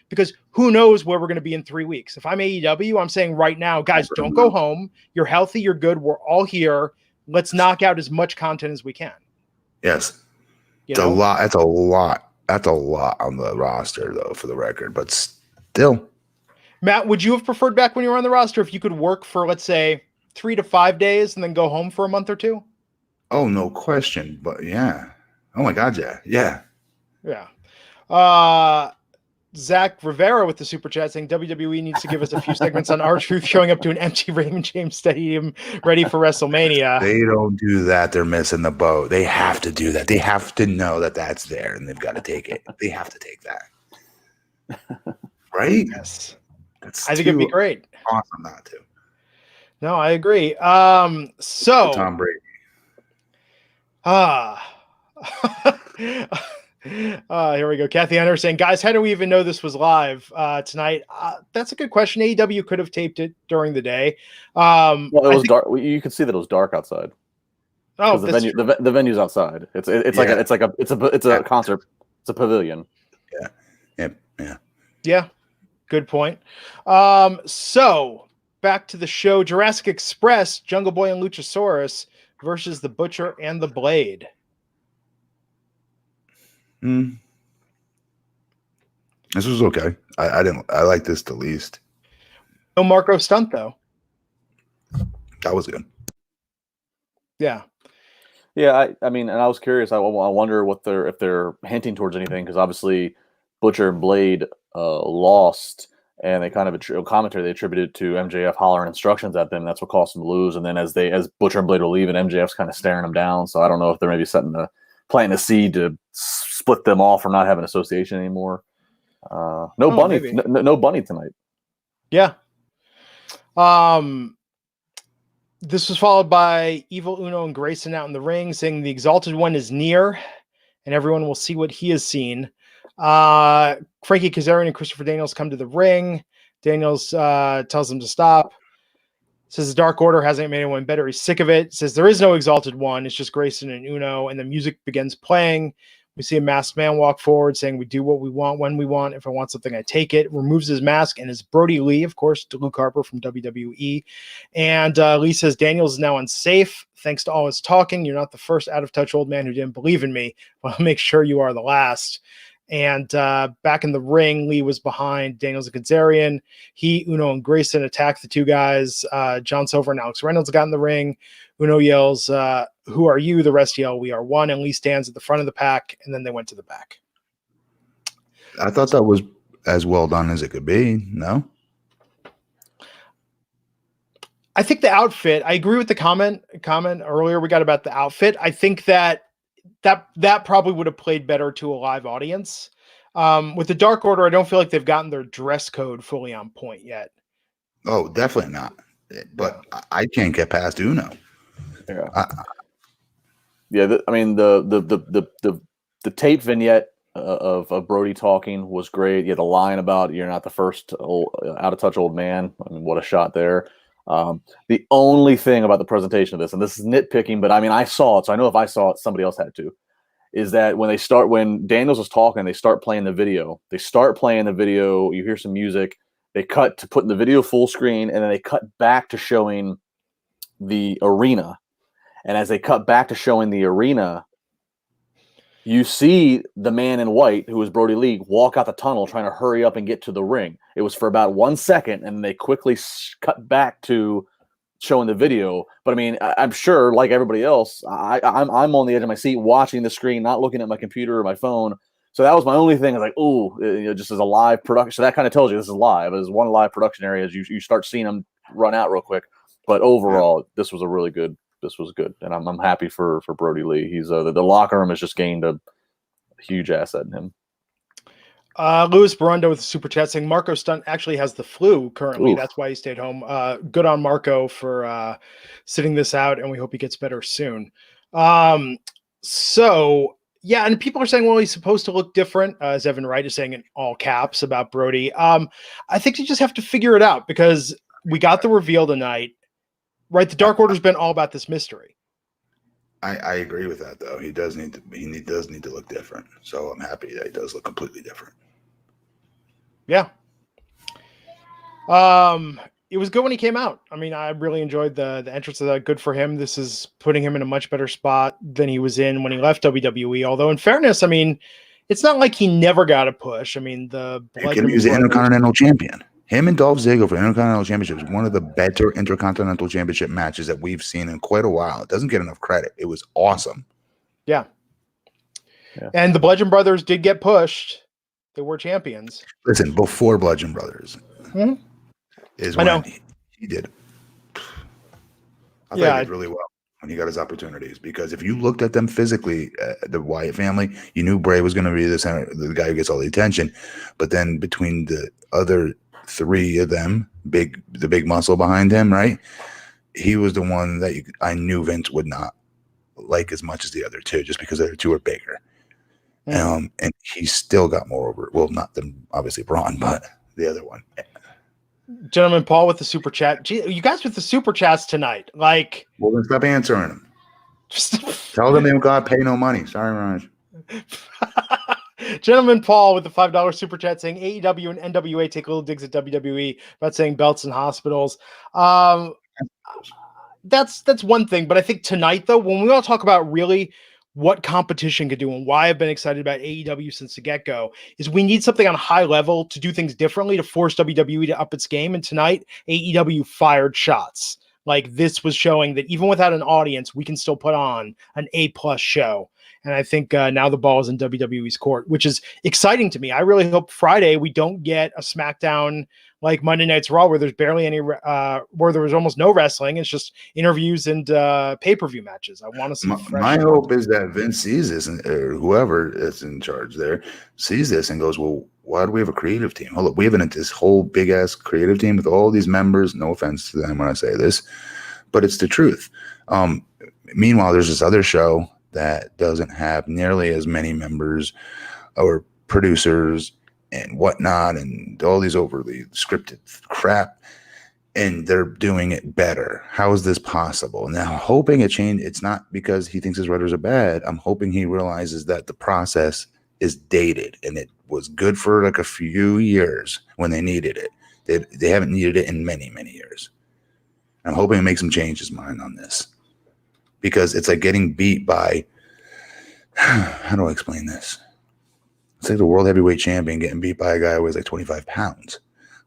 because who knows where we're going to be in 3 weeks. If I'm AEW, I'm saying right now, guys, don't go home. You're healthy. You're good. We're all here. Let's knock out as much content as we can. Yes. It's a lot. That's a lot. That's a lot on the roster, though, for the record. But still. Matt, would you have preferred back when you were on the roster if you could work for, let's say, 3 to 5 days and then go home for a month or 2? Oh, no question. But yeah. Oh, my God. Yeah. Yeah. Zach Rivera with the super chat saying WWE needs to give us a few segments on R-Truth showing up to an empty Raymond James Stadium ready for WrestleMania. They don't do that. They're missing the boat. They have to do that. They have to know that that's there and they've got to take it. They have to take that. Right? Yes. I think it'd be great. Awesome not to. No, I agree. So Tom Brady. Here we go. Kathy Hunter saying, guys, how do we even know this was live tonight? That's a good question. AEW could have taped it during the day. Well, it was dark. You could see that it was dark outside. Oh, the venue's outside. It's a concert. It's a pavilion. Yeah. Good point. So back to the show. Jurassic Express, Jungle Boy and Luchasaurus versus the Butcher and the Blade. This was okay. I like this the least. No Marco Stunt though. That was good. Yeah. I mean, and I was curious. I wonder if they're hinting towards anything, because obviously Butcher and Blade lost, and they kind of commentary they attributed to MJF hollering instructions at them. That's what caused them to lose. And then as Butcher and Blade will leave, and MJF's kind of staring them down. So I don't know if they're maybe planting a seed to split them off or not have an association anymore. No bunny tonight. Yeah. This was followed by Evil Uno and Grayson out in the ring saying the Exalted One is near and everyone will see what he has seen. Frankie Kazarian and Christopher Daniels come to the ring. Daniels tells them to stop. Says the Dark Order hasn't made anyone better. He's sick of it. Says there is no Exalted One. It's just Grayson and Uno. And the music begins playing. We see a masked man walk forward saying, we do what we want when we want. If I want something, I take it. Removes his mask and is Brody Lee, of course, to Luke Harper from WWE. And Lee says, Daniels is now unsafe. Thanks to all his talking. You're not the first out of touch old man who didn't believe in me. Well, I'll make sure you are the last. And back in the ring, Lee was behind Daniels and Kazarian. He, Uno, and Grayson attacked the two guys. John Silver and Alex Reynolds got in the ring. Uno yells, "Who are you?" The rest yell, "We are one." And Lee stands at the front of the pack, and then they went to the back. I thought that was as well done as it could be. No? I think the outfit, I agree with the comment earlier we got about the outfit. I think that probably would have played better to a live audience. With the Dark Order, I don't feel like they've gotten their dress code fully on point yet. Oh, definitely not. But I can't get past Uno. Yeah. The tape vignette of Brody talking was great. Yeah, the line about "you're not the first out of touch old man." I mean, what a shot there. The only thing about the presentation of this, and this is nitpicking, but I mean, I saw it, so I know if I saw it, somebody else had to, is that when Daniels was talking, they start playing the video. You hear some music, they cut to putting the video full screen, and then they cut back to showing the arena. And as they cut back to showing the arena, you see the man in white, who is Brody Lee, walk out the tunnel trying to hurry up and get to the ring. It was for about 1 second, and they quickly cut back to showing the video. But I mean, I'm sure, like everybody else, I'm on the edge of my seat watching the screen, not looking at my computer or my phone. So that was my only thing. I was like, ooh, just as a live production. So that kind of tells you this is live. As one live production area, as you start seeing them run out real quick. But overall, this was good. And I'm happy for Brody Lee. He's the locker room has just gained a huge asset in him. Louis Barundo with the super chat saying Marco Stunt actually has the flu currently. Oof. That's why he stayed home. Good on Marco for sitting this out, and we hope he gets better soon. So yeah, and people are saying, well, he's supposed to look different, as Evan Wright is saying in all caps about Brody. I think you just have to figure it out, because we got the reveal tonight. Right, the Dark Order's been all about this mystery. I agree with that, though. He does need to look different. So I'm happy that he does look completely different. Yeah. It was good when he came out. I mean, I really enjoyed the entrance of that. Good for him. This is putting him in a much better spot than he was in when he left WWE. Although, in fairness, I mean, it's not like he never got a push. I mean, he's the Intercontinental Champion. Him and Dolph Ziggler for Intercontinental Championship is one of the better Intercontinental Championship matches that we've seen in quite a while. It doesn't get enough credit. It was awesome. Yeah. And the Bludgeon Brothers did get pushed. They were champions. Listen, before Bludgeon Brothers is when he did. I thought he did really well when he got his opportunities, because if you looked at them physically, the Wyatt family, you knew Bray was going to be the guy who gets all the attention. But then between the other three of them, the big muscle behind him, right? He was the one that I knew Vince would not like as much as the other two, just because the other two are bigger. And he still got more over. Well, not them, obviously Braun, but the other one. Gentleman Paul with the super chat. Gee, you guys with the super chats tonight, like. Well, then stop answering them. Just tell them they don't got to pay no money. Sorry, Raj. Gentleman Paul with the $5 super chat saying AEW and NWA take little digs at WWE about saying belts and hospitals. That's one thing, but I think tonight, though, when we all talk about really what competition could do and why I've been excited about AEW since the get-go, is we need something on a high level to do things differently, to force WWE to up its game. And tonight, AEW fired shots. Like, this was showing that even without an audience, we can still put on an A+ show. And I think now the ball is in WWE's court, which is exciting to me. I really hope Friday we don't get a SmackDown like Monday Night's Raw, where there's barely any, where there was almost no wrestling. It's just interviews and pay-per-view matches. I want to see. My hope is that Vince sees this, or whoever is in charge there sees this and goes, well, why do we have a creative team? Hold up, we have this whole big-ass creative team with all these members. No offense to them when I say this, but it's the truth. Meanwhile, there's this other show that doesn't have nearly as many members or producers and whatnot, and all these overly scripted crap, and they're doing it better. How is this possible? Now, I'm hoping it changed. It's not because he thinks his writers are bad. I'm hoping he realizes that the process is dated, and it was good for like a few years when they needed it. They haven't needed it in many, many years. I'm hoping it makes him change his mind on this, because it's like getting beat by, how do I explain this? It's it's like the world heavyweight champion getting beat by a guy who weighs like 25 pounds,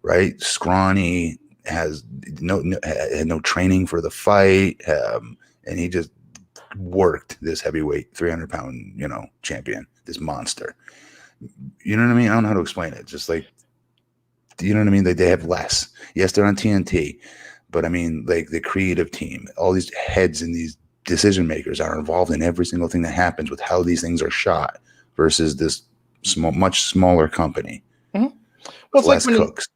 right? Scrawny, had no training for the fight, and he just worked this heavyweight 300-pound, champion, this monster. You know what I mean? I don't know how to explain it. Just like, you know what I mean? They have less. Yes, they're on TNT, but I mean, like the creative team, all these heads and these decision makers are involved in every single thing that happens with how these things are shot versus this much smaller company. Mm-hmm. Well, less cooks.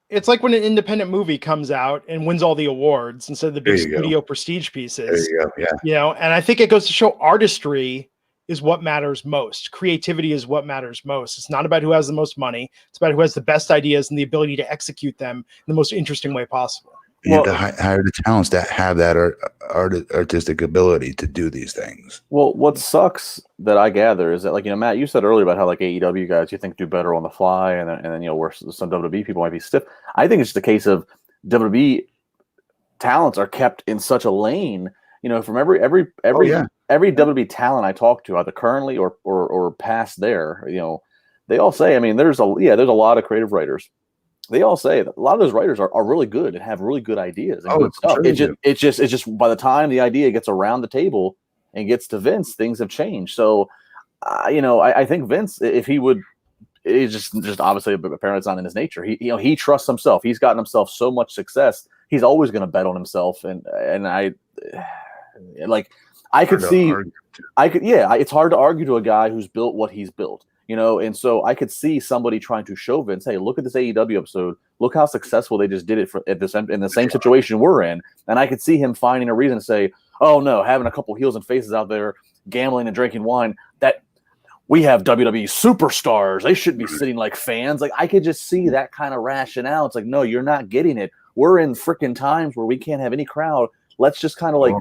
It's like when an independent movie comes out and wins all the awards instead of the big studio prestige pieces. There you go. Yeah. And I think it goes to show artistry is what matters most. Creativity is what matters most. It's not about who has the most money. It's about who has the best ideas and the ability to execute them in the most interesting way possible. You have to hire the talents that have that artistic ability to do these things. Well, what sucks that I gather is that, like, Matt, you said earlier about how like AEW guys you think do better on the fly, and then where some WWE people might be stiff. I think it's just a case of WWE talents are kept in such a lane. From every WWE talent I talk to, either currently or past there, they all say, I mean, there's a lot of creative writers. They all say that a lot of those writers are really good and have really good ideas and good stuff. Sure it's just by the time the idea gets around the table and gets to Vince, things have changed. So, I think Vince, if he would, it's just obviously apparently it's not in his nature. He trusts himself. He's gotten himself so much success. He's always going to bet on himself. And it's hard to argue to a guy who's built what he's built. And so I could see somebody trying to show Vince, hey, look at this AEW episode. Look how successful they just did it in the same situation we're in. And I could see him finding a reason to say, oh, no, having a couple heels and faces out there gambling and drinking wine, that we have WWE superstars. They shouldn't be sitting like fans. Like, I could just see that kind of rationale. It's like, no, you're not getting it. We're in freaking times where we can't have any crowd. Let's just kind of like,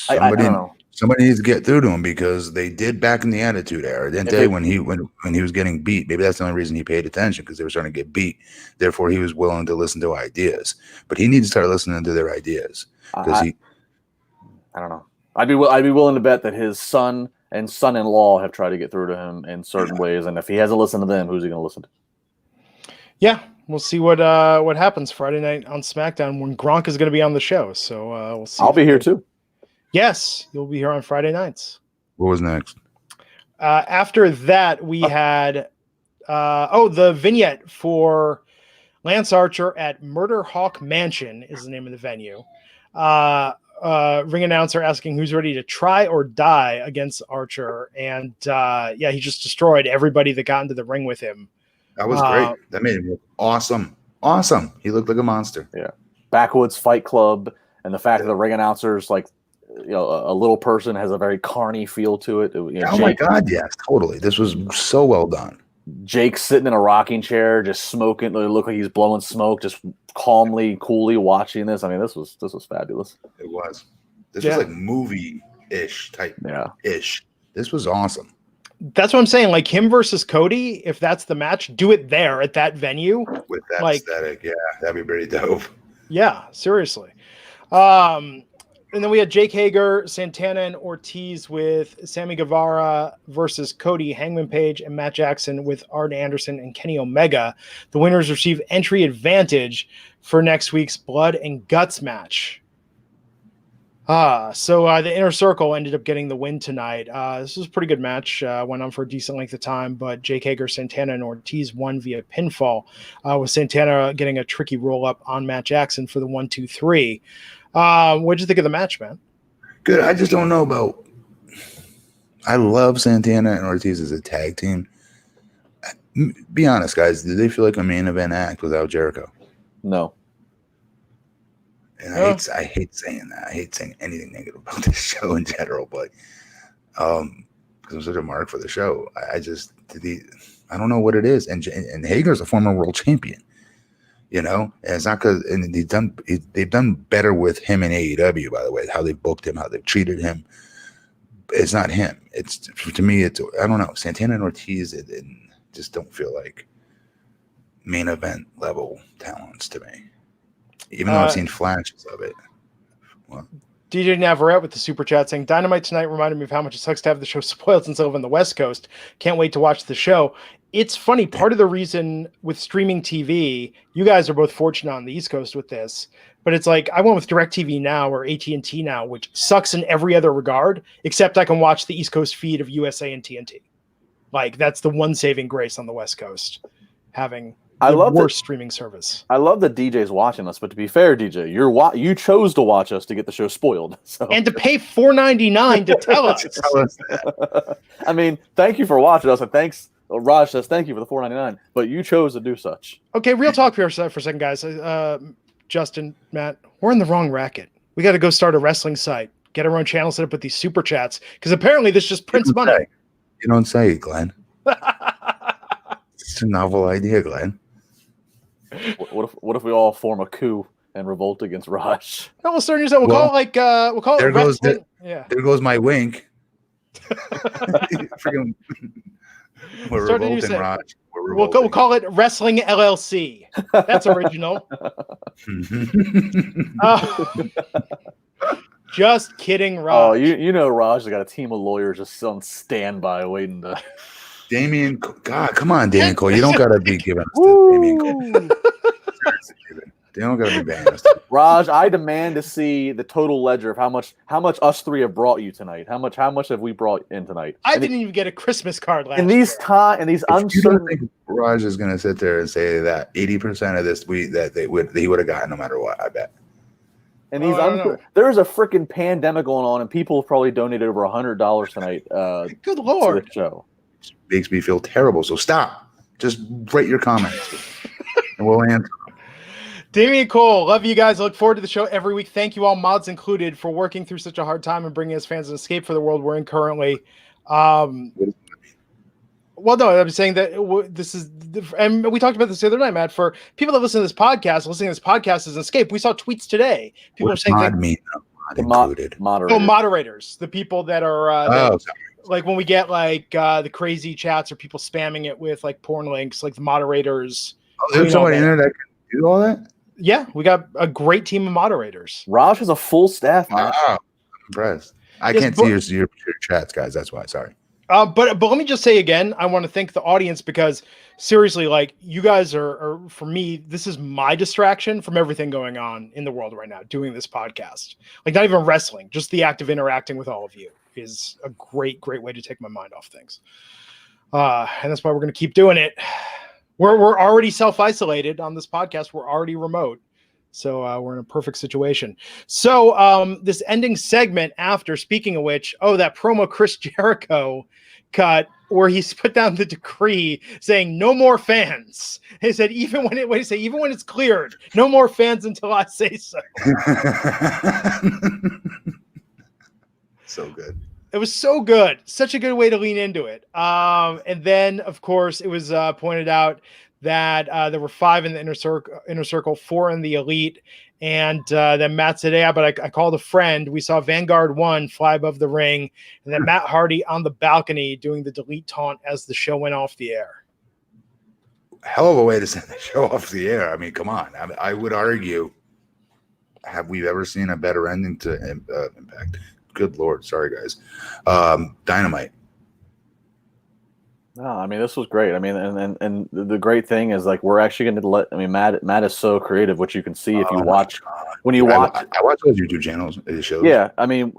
I don't know. Somebody needs to get through to him because they did back in the Attitude Era, didn't they? When he was getting beat, maybe that's the only reason he paid attention because they were starting to get beat. Therefore, he was willing to listen to ideas. But he needs to start listening to their ideas because I don't know. I'd be willing to bet that his son and son-in-law have tried to get through to him in certain ways, and if he hasn't listened to them, who's he going to listen to? Yeah, we'll see what happens Friday night on SmackDown when Gronk is going to be on the show. So we'll see. I'll be here too. Yes, you'll be here on Friday nights. What was next? After that, we had the vignette for Lance Archer at Murder Hawk Mansion is the name of the venue. Ring announcer asking who's ready to try or die against Archer. And he just destroyed everybody that got into the ring with him. That was great. That made him look awesome. Awesome. He looked like a monster. Yeah. Backwoods Fight Club. And the fact that the ring announcers, like, a little person has a very carny feel to it. My God, yes, totally. This was so well done. Jake sitting in a rocking chair, just smoking. It looked like he's blowing smoke, just calmly, coolly watching this. I mean, this was fabulous. It was. This was like movie-ish type. Yeah. Ish. This was awesome. That's what I'm saying. Like him versus Cody, if that's the match, do it there at that venue with that aesthetic. Yeah, that'd be pretty dope. Yeah, seriously. And then we had Jake Hager, Santana, and Ortiz with Sammy Guevara versus Cody, Hangman Page, and Matt Jackson with Arn Anderson and Kenny Omega. The winners receive entry advantage for next week's Blood and Guts match. So the Inner Circle ended up getting the win tonight. This was a pretty good match. Went on for a decent length of time, but Jake Hager, Santana, and Ortiz won via pinfall, with Santana getting a tricky roll-up on Matt Jackson for the 1-2-3. What'd you think of the match, man? Good. I just don't know about. I love Santana and Ortiz as a tag team. Be honest, guys. Did they feel like a main event act without Jericho? No. And I hate saying that. I hate saying anything negative about this show in general, but because I'm such a mark for the show, I don't know what it is. And Hager's a former world champion. And it's not because, and they've done better with him in AEW, by the way, how they booked him, how they've treated him. It's not him. It's, to me, I don't know. Santana and Ortiz just don't feel like main event level talents to me, even though I've seen flashes of it. Well, DJ Navarrete with the super chat saying, Dynamite tonight reminded me of how much it sucks to have the show spoiled since I live on the West Coast. Can't wait to watch the show. it's funny. Part of the reason with streaming TV, you guys are both fortunate on the East Coast with this, but it's like I went with DirecTV Now or AT&T Now, which sucks in every other regard, except I can watch the East Coast feed of USA and TNT. Like that's the one saving grace on the West Coast, having the worst streaming service. I love that DJ's watching us, but to be fair, DJ, you chose to watch us to get the show spoiled, and to pay $4.99 to tell us. I mean, thank you for watching us, and thanks. Raj says thank you for the $4.99, but you chose to do such. Okay, real talk for a second, guys. Justin, Matt, we're in the wrong racket. We got to go start a wrestling site, get our own channel set up with these super chats, because apparently this just prints money. You don't say, Glenn. It's a novel idea, Glenn. What if we all form a coup and revolt against Raj? No, we'll start using. We'll call it there goes wrestling. There goes my wink. Freaking, we're revolting, Raj. We'll call it Wrestling LLC. That's original. Just kidding, Raj. Oh, you know Raj has got a team of lawyers just on standby waiting to. Damien, God, come on, Damien Cole. You don't gotta be giving us the Damien Cole. They don't gotta be banned. Raj, I demand to see the total ledger of how much us three have brought you tonight. How much have we brought in tonight? I didn't even get a Christmas card last year. In these uncertain. You don't think Raj is gonna sit there and say that 80% of this he would have gotten no matter what? I bet. And there's a freaking pandemic going on, and people have probably donated over $100 tonight. Good Lord! To the show. Makes me feel terrible. So stop. Just write your comments, and we'll answer. Damien Cole, love you guys. I look forward to the show every week. Thank you all, mods included, for working through such a hard time and bringing us fans an escape for the world we're in currently. Well, no, I'm saying that this is, and we talked about this the other night, Matt. For people that listen to this podcast, listening to this podcast is an escape. We saw tweets today. People are saying moderators, the people that are like when we get like the crazy chats or people spamming it with like porn links, like the moderators. Oh, there's somebody in there that can do all that? Yeah, we got a great team of moderators. Raj has a full staff. Wow, I'm impressed. I can't see your chats, guys. That's why. Sorry. But let me just say again, I want to thank the audience because seriously, like you guys are for me, this is my distraction from everything going on in the world right now, doing this podcast. Like not even wrestling, just the act of interacting with all of you is a great way to take my mind off things. And that's why we're going to keep doing it. We're already self-isolated on this podcast. We're already remote. So we're in a perfect situation. So this ending segment after, speaking of which, that promo Chris Jericho cut where he's put down the decree saying no more fans. He said even when it's cleared, no more fans until I say so. So good. It was so good. Such a good way to lean into it. And then, of course, it was pointed out that there were 5 in the inner circle, 4 in the elite. And then Matt said, yeah, but I called a friend. We saw Vanguard 1 fly above the ring. And then Matt Hardy on the balcony doing the delete taunt as the show went off the air. Hell of a way to send the show off the air. I mean, come on. I would argue, have we ever seen a better ending to Impact? Good Lord. Sorry, guys. Dynamite. No, I mean, this was great. I mean, and the great thing is like, we're actually going to Matt is so creative, which you can see if you watch, when you watch. I watch those YouTube channels, shows. Yeah. I mean,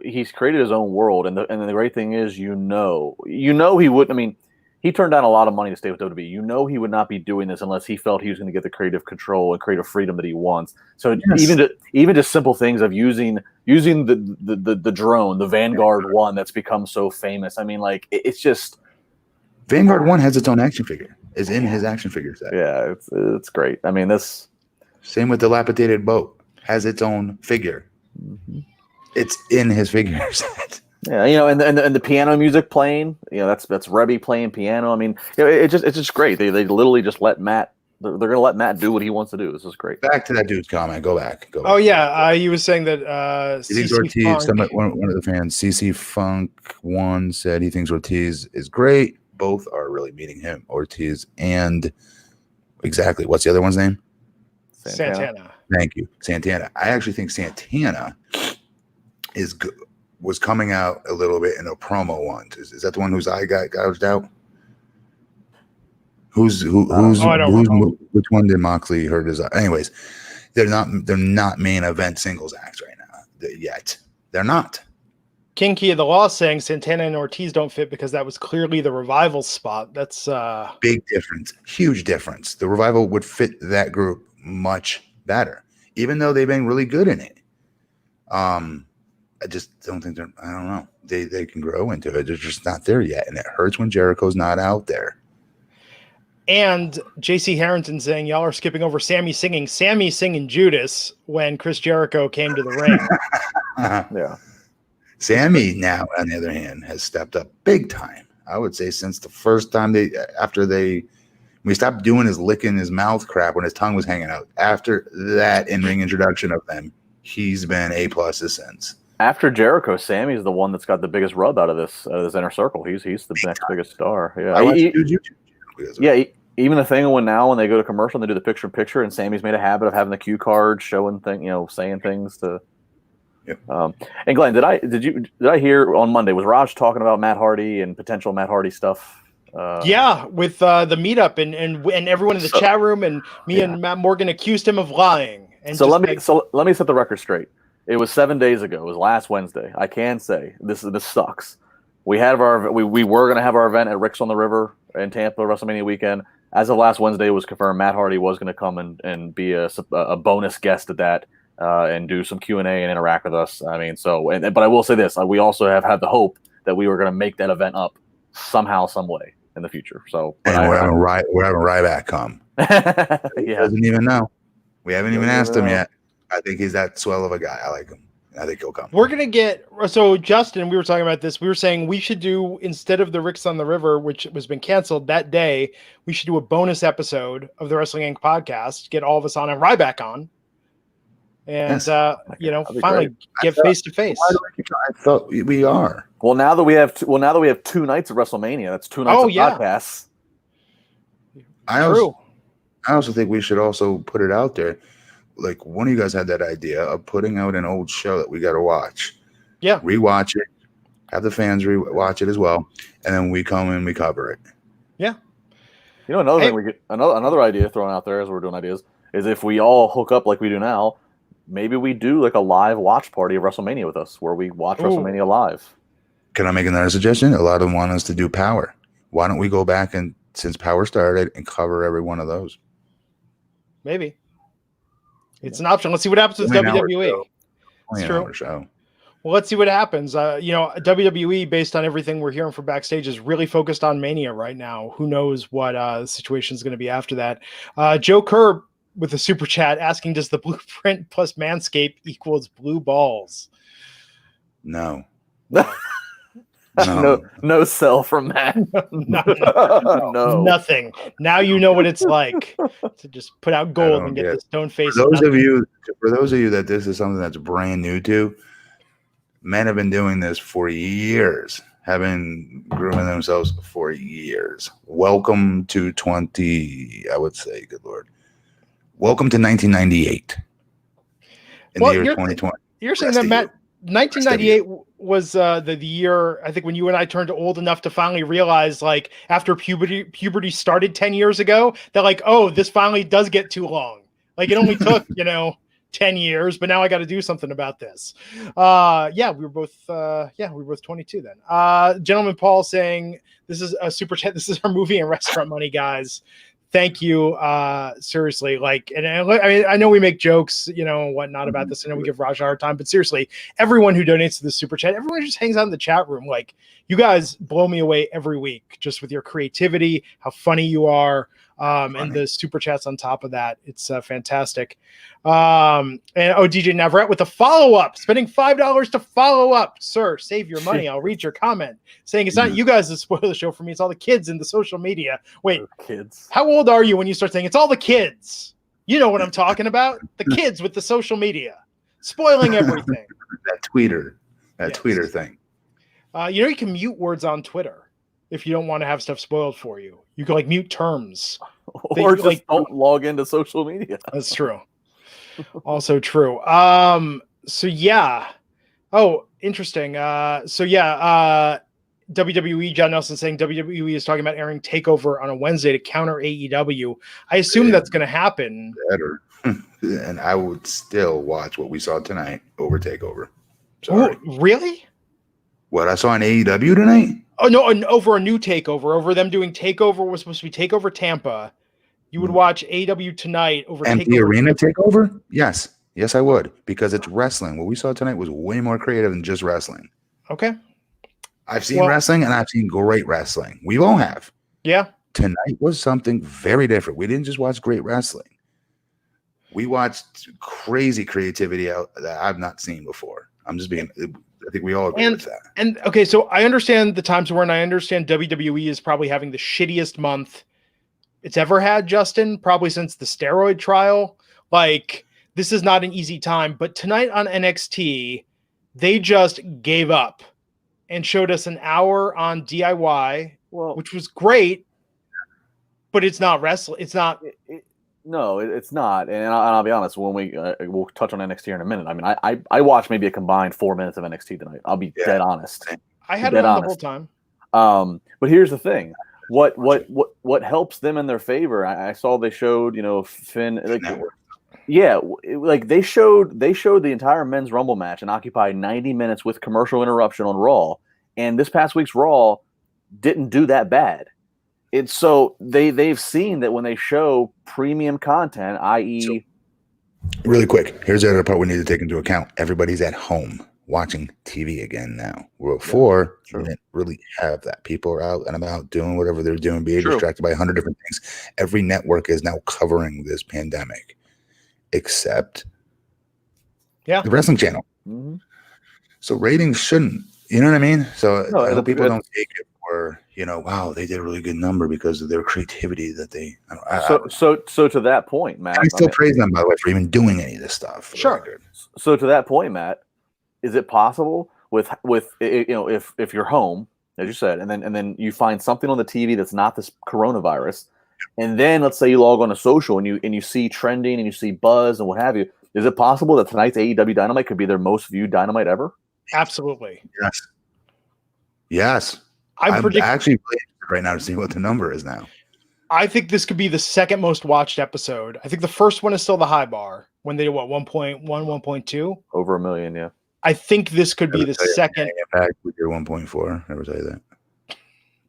he's created his own world. And the great thing is, he wouldn't, I mean, he turned down a lot of money to stay with WWE. He would not be doing this unless he felt he was going to get the creative control and creative freedom that he wants. So yes. even just simple things of using the drone, the Vanguard 1 that's become so famous. I mean, like it's just Vanguard 1 has its own action figure. Is in his action figure set. Yeah, it's great. I mean, this same with Dilapidated Boat has its own figure. Mm-hmm. It's in his figure set. Yeah, and the piano music playing, that's Rebby playing piano. I mean, it's just great. They literally just let Matt. They're going to let Matt do what he wants to do. This is great. Back to that dude's comment. Go back. Oh yeah, he was saying that CC Ortiz. One of the fans, CC Funk 1 said he thinks Ortiz is great. Both are really meeting him, Ortiz and exactly what's the other one's name? Santana. Thank you, Santana. I actually think Santana is good. Was coming out a little bit in a promo once. Is that the one whose eye got gouged out? Who's I don't recall. which one did Moxley hurt his eye? Anyways, they're not main event singles acts right now yet. They're not. King Key of the Law saying Santana and Ortiz don't fit because that was clearly the Revival spot. That's big difference, huge difference. The Revival would fit that group much better, even though they've been really good in it. I just don't think they're. I don't know. They can grow into it. They're just not there yet, and it hurts when Jericho's not out there. And JC Harrington saying y'all are skipping over Sammy singing Judas when Chris Jericho came to the ring. Yeah. Sammy now, on the other hand, has stepped up big time. I would say since the first time we stopped doing his licking his mouth crap when his tongue was hanging out. After that in-ring introduction of them, he's been A+ since. After Jericho, Sammy's the one that's got the biggest rub out of this inner circle. He's the next biggest star. Yeah. Even the thing when they go to commercial and they do the picture-in-picture, and Sammy's made a habit of having the cue card showing saying things to. Yep. And Glenn, did I hear on Monday, was Raj talking about Matt Hardy and potential Matt Hardy stuff? Yeah, with the meetup and everyone in the chat room, and and Matt Morgan accused him of lying. And let me set the record straight. It was 7 days ago. It was last Wednesday. I can say this sucks. We were going to have our event at Rick's on the River in Tampa WrestleMania weekend. As of last Wednesday, it was confirmed Matt Hardy was going to come and be a bonus guest at that. And do some Q&A and interact with us. I mean, but I will say this: we also have had the hope that we were going to make that event up somehow, some way in the future. So, and we're having Ryback come. He doesn't even know. We haven't even asked him yet. I think he's that swell of a guy. I like him. I think he'll come. We're gonna get Justin. We were talking about this. We were saying we should do, instead of the Rick's on the River, which was been canceled that day, we should do a bonus episode of the Wrestling Inc. podcast. Get all of us on and Ryback on. And finally get face to face. I thought we are. Well, now that we have 2 nights of WrestleMania, that's 2 nights of podcasts. I also think we should also put it out there. Like, one of you guys had that idea of putting out an old show that we got to watch. Yeah, rewatch it. Have the fans rewatch it as well, and then we come and we cover it. Yeah. Another thing we get another idea thrown out there as we're doing ideas is if we all hook up like we do now. Maybe we do like a live watch party of WrestleMania with us where we watch WrestleMania live. Can I make another suggestion? A lot of them want us to do Power. Why don't we go back and, since Power started, and cover every one of those? Maybe. It's an option. Let's see what happens with WWE. It's true. Show. Well, let's see what happens. WWE, based on everything we're hearing from backstage, is really focused on Mania right now. Who knows what the situation is going to be after that. Joe Kerr with a super chat asking, does the Blueprint plus Manscaped equals blue balls? No. No sell from that. No. Nothing. Now you know what it's like to just put out gold and get the stone face. For those of you that this is something that's brand new to, men have been doing this for years, have been grooming themselves for years. Welcome to I would say, good Lord. Welcome to 1998 in the year 2020. You're saying that, Matt, 1998 was the year, I think, when you and I turned old enough to finally realize, like, after puberty started 10 years ago, that, like, oh, this finally does get too long. Like, it only took, 10 years, but now I got to do something about this. We were both 22 then. Gentleman Paul saying, this is a super chat. This is our movie and restaurant money, guys. Thank you. Seriously, I know we make jokes, whatnot about this. I know we give Raj a hard time, but seriously, everyone who donates to the super chat, everyone who just hangs out in the chat room, like, you guys blow me away every week just with your creativity, how funny you are. And the super chats on top of that. It's fantastic. DJ Navarrete with a follow-up, spending $5 to follow up. Sir, save your money. I'll read your comment saying it's not you guys that spoil the show for me. It's all the kids in the social media. Wait, kids. How old are you when you start saying it's all the kids? You know what I'm talking about. The kids with the social media spoiling everything. That tweeter thing. You can mute words on Twitter if you don't want to have stuff spoiled for you. You can mute terms. Or just don't log into social media. That's true. Also true. So yeah. Oh, interesting. WWE, John Nelson saying WWE is talking about airing TakeOver on a Wednesday to counter AEW. I assume that's going to happen. Better. And I would still watch what we saw tonight over TakeOver. Sorry. Ooh, really? What I saw on AEW tonight? Oh, no, over a new TakeOver. Over them doing TakeOver was supposed to be TakeOver Tampa. You would watch AEW tonight over Empty TakeOver. arena TakeOver? Yes. Yes, I would. Because it's wrestling. What we saw tonight was way more creative than just wrestling. Okay. I've seen wrestling, and I've seen great wrestling. We all have. Yeah. Tonight was something very different. We didn't just watch great wrestling. We watched crazy creativity out that I've not seen before. I think we all agree with that. And okay, so I understand the times we're in. I understand WWE is probably having the shittiest month it's ever had, Justin, probably since the steroid trial. Like, this is not an easy time. But tonight on NXT, they just gave up and showed us an hour on DIY, which was great, but it's not wrestling. It's not. No, it's not. And I'll be honest, when we'll touch on NXT in a minute. I mean, I watched maybe a combined 4 minutes of NXT tonight. I'll be dead honest. I had it on the whole time. But here's the thing. What helps them in their favor? I saw they showed, Finn, they showed the entire men's Rumble match and occupied 90 minutes with commercial interruption on Raw. And this past week's Raw didn't do that bad. It's so they've seen that when they show premium content, i.e. Really quick, here's the other part we need to take into account. Everybody's at home watching TV again now. Before, we didn't really have that. People are out and about doing whatever they're doing, being distracted by 100 different things. Every network is now covering this pandemic, except the wrestling channel. Mm-hmm. So ratings shouldn't, you know what I mean? So I hope people don't take it for, wow, they did a really good number because of their creativity that they. So to that point, Matt, I still praise them, by the way, for even doing any of this stuff. Sure. So to that point, Matt, is it possible with if you're home, as you said, and then you find something on the TV that's not this coronavirus, and then let's say you log on to social and you see trending and you see buzz and what have you, is it possible that tonight's AEW Dynamite could be their most viewed Dynamite ever? Absolutely. Yes. I'm actually right now to see what the number is now. I think this could be the second most watched episode. I think the first one is still the high bar when they did 1.1, 1.2? Over 1 million, yeah. I think this could be the second. Impact with your 1.4. Never tell you that.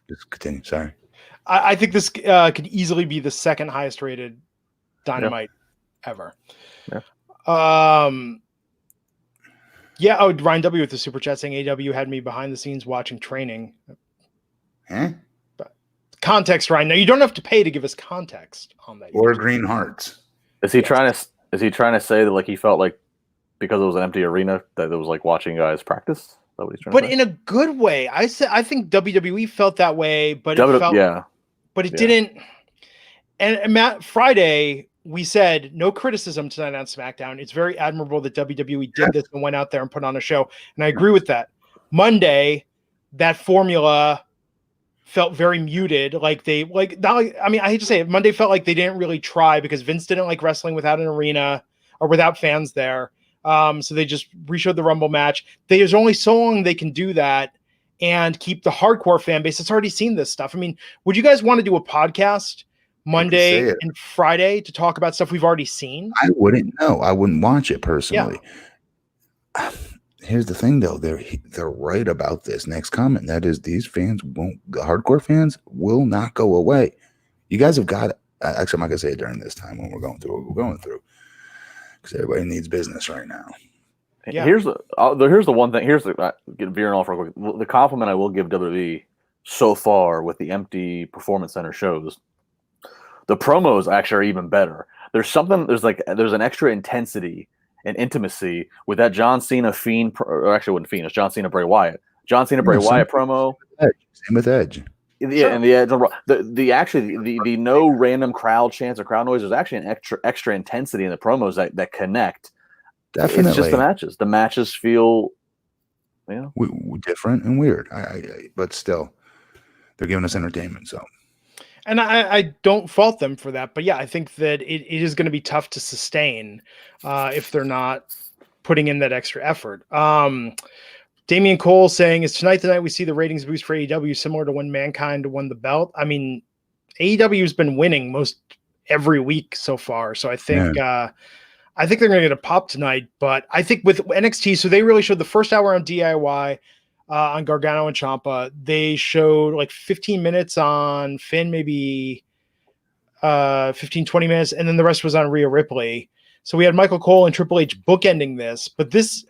Just continue. Sorry. I think this could easily be the second highest rated Dynamite ever. Yeah. Ryan W with the super chat saying AW had me behind the scenes watching training. But context, Ryan. Now you don't have to pay to give us context on that. Or green hearts. Is he trying to say that like he felt like because it was an empty arena that it was like watching guys practice? Is that what he's trying to say? In a good way. I think WWE felt that way, but it didn't. And Matt, Friday we said no criticism tonight on SmackDown. It's very admirable that WWE did this and went out there and put on a show, and I agree with that. Monday, that formula felt very muted. I hate to say it. Monday felt like they didn't really try because Vince didn't like wrestling without an arena or without fans there. So they just reshowed the Rumble match. There's only so long they can do that and keep the hardcore fan base that's already seen this stuff. I mean, would you guys want to do a podcast Monday and Friday to talk about stuff we've already seen? I wouldn't know. I wouldn't watch it personally. Yeah. Here's the thing, though. They're right about this next comment. That is, the hardcore fans will not go away. You guys have got, actually, I'm not going to say it during this time when we're going through what we're going through, because everybody needs business right now. Yeah. Here's the one thing. Get veering off real quick. The compliment I will give WWE so far with the empty Performance Center shows, the promos actually are even better. There's an extra intensity and intimacy with that John Cena Fiend, or actually it wasn't Fiend, it's John Cena Bray Wyatt. John Cena Bray Wyatt promo. Same with Edge. Yeah, and the Edge. The no random crowd chants or crowd noise. There's actually an extra intensity in the promos that connect. Definitely, it's just the matches. The matches feel, different and weird. But still, they're giving us entertainment. So, and I don't fault them for that. But yeah, I think that it is going to be tough to sustain if they're not putting in that extra effort. Damian Cole saying, is tonight the night we see the ratings boost for AEW similar to when Mankind won the belt? I mean, AEW has been winning most every week so far. So I think they're going to get a pop tonight. But I think with NXT, so they really showed the first hour on DIY on Gargano and Ciampa. They showed like 15 minutes on Finn, maybe 15, 20 minutes. And then the rest was on Rhea Ripley. So we had Michael Cole and Triple H bookending this. But this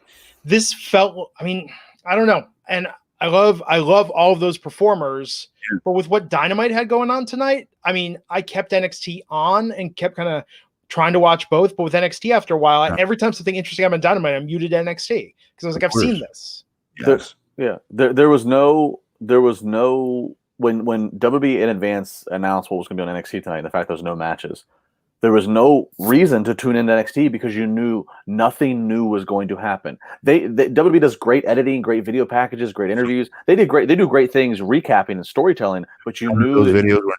felt, I mean, I don't know. And I love all of those performers. But with what Dynamite had going on tonight, I mean, I kept NXT on and kept kind of trying to watch both. But with NXT, after a while, every time something interesting happened on Dynamite, I muted NXT because I was like, I've seen this. Yes. There was no when WWE in advance announced what was going to be on NXT tonight. The fact there was no matches, there was no reason to tune into NXT because you knew nothing new was going to happen. WWE does great editing, great video packages, great interviews. They do great things, recapping and storytelling. But you knew those videos were new.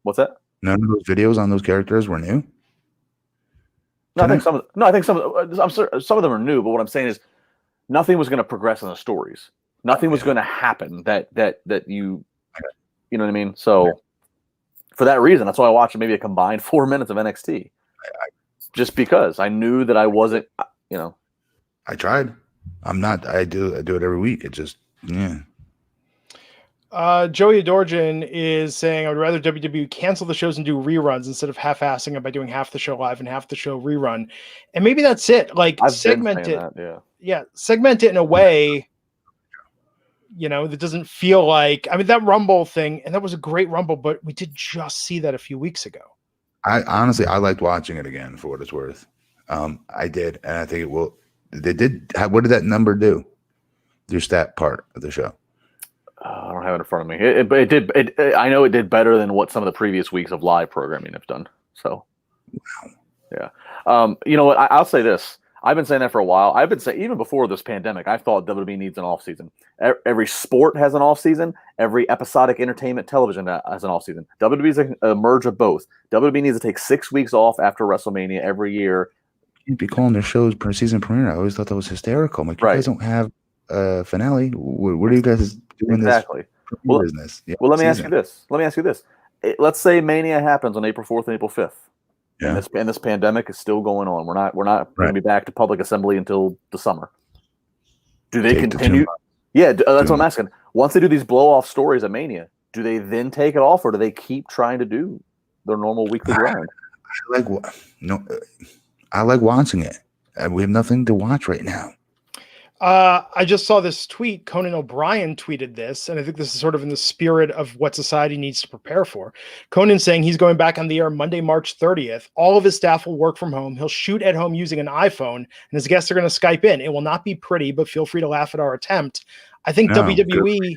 What's that? None of those videos on those characters were new. No, I think some of them are new. But what I'm saying is, nothing was going to progress in the stories. Nothing was going to happen that you know what I mean. So. For that reason, that's why I watched maybe a combined 4 minutes of NXT, just because I knew that I wasn't, I tried. I'm not. I do it every week. It just, yeah. Joey Adorjan is saying, I would rather WWE cancel the shows and do reruns instead of half-assing it by doing half the show live and half the show rerun. And maybe that's it. Like, segment it. Segment it in a way. That doesn't feel like, I mean, that Rumble thing, and that was a great Rumble, but we did just see that a few weeks ago. I honestly liked watching it again for what it's worth. I did. And I think what did that number do? Your stat part of the show. I don't have it in front of me. But it did. I know it did better than what some of the previous weeks of live programming have done. So, wow. Yeah. You know what? I'll say this. I've been saying that for a while. I've been saying even before this pandemic, I thought WWE needs an off season. Every sport has an off season. Every episodic entertainment television has an off season. WWE is a merge of both. WWE needs to take 6 weeks off after WrestleMania every year. You'd be calling their shows per season premiere. I always thought that was hysterical. I'm like, you guys don't have a finale. What are you guys doing exactly. This business? Well, let me ask you this. Let's say Mania happens on April 4th and April 5th. Yeah. And this pandemic is still going on. We're not going to be back to public assembly until the summer. Do they continue? Yeah, that's what I'm asking. Once they do these blow-off stories at Mania, do they then take it off, or do they keep trying to do their normal weekly grind? I like watching it. We have nothing to watch right now. I just saw this tweet. Conan O'Brien tweeted this, and I think this is sort of in the spirit of what society needs to prepare for. Conan saying he's going back on the air Monday, March 30th. All of his staff will work from home. He'll shoot at home using an iPhone, and his guests are going to Skype in. It will not be pretty, but feel free to laugh at our attempt. I think WWE,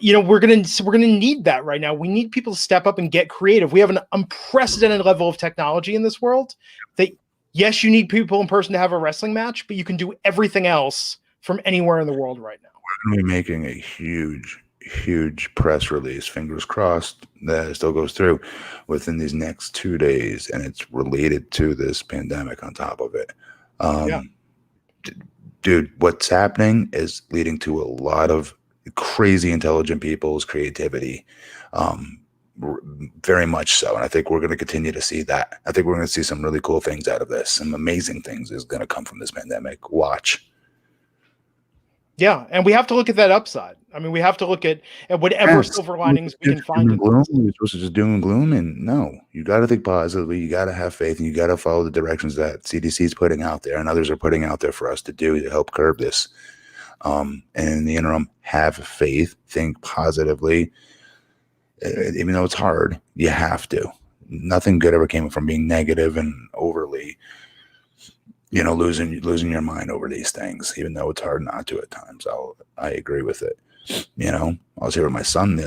we're gonna need that right now. We need people to step up and get creative. We have an unprecedented level of technology in this world that. Yes, you need people in person to have a wrestling match, but you can do everything else from anywhere in the world right now. We're going to be making a huge press release, fingers crossed, that it still goes through within these next 2 days, and it's related to this pandemic on top of it. Dude, what's happening is leading to a lot of crazy intelligent people's creativity. Very much so, and I think we're going to continue to see that. I think we're going to see some really cool things out of this. Some amazing things is going to come from this pandemic. Watch. Yeah, and we have to look at that upside. I mean, we have to look at whatever silver linings we can find. You're supposed to just doom and gloom, and no, you got to think positively. You got to have faith, and you got to follow the directions that CDC is putting out there and others are putting out there for us to do to help curb this. And in the interim, have faith, think positively. Even though it's hard, you have to. Nothing good ever came from being negative and overly, losing your mind over these things. Even though it's hard not to at times, I agree with it. I was here with my son the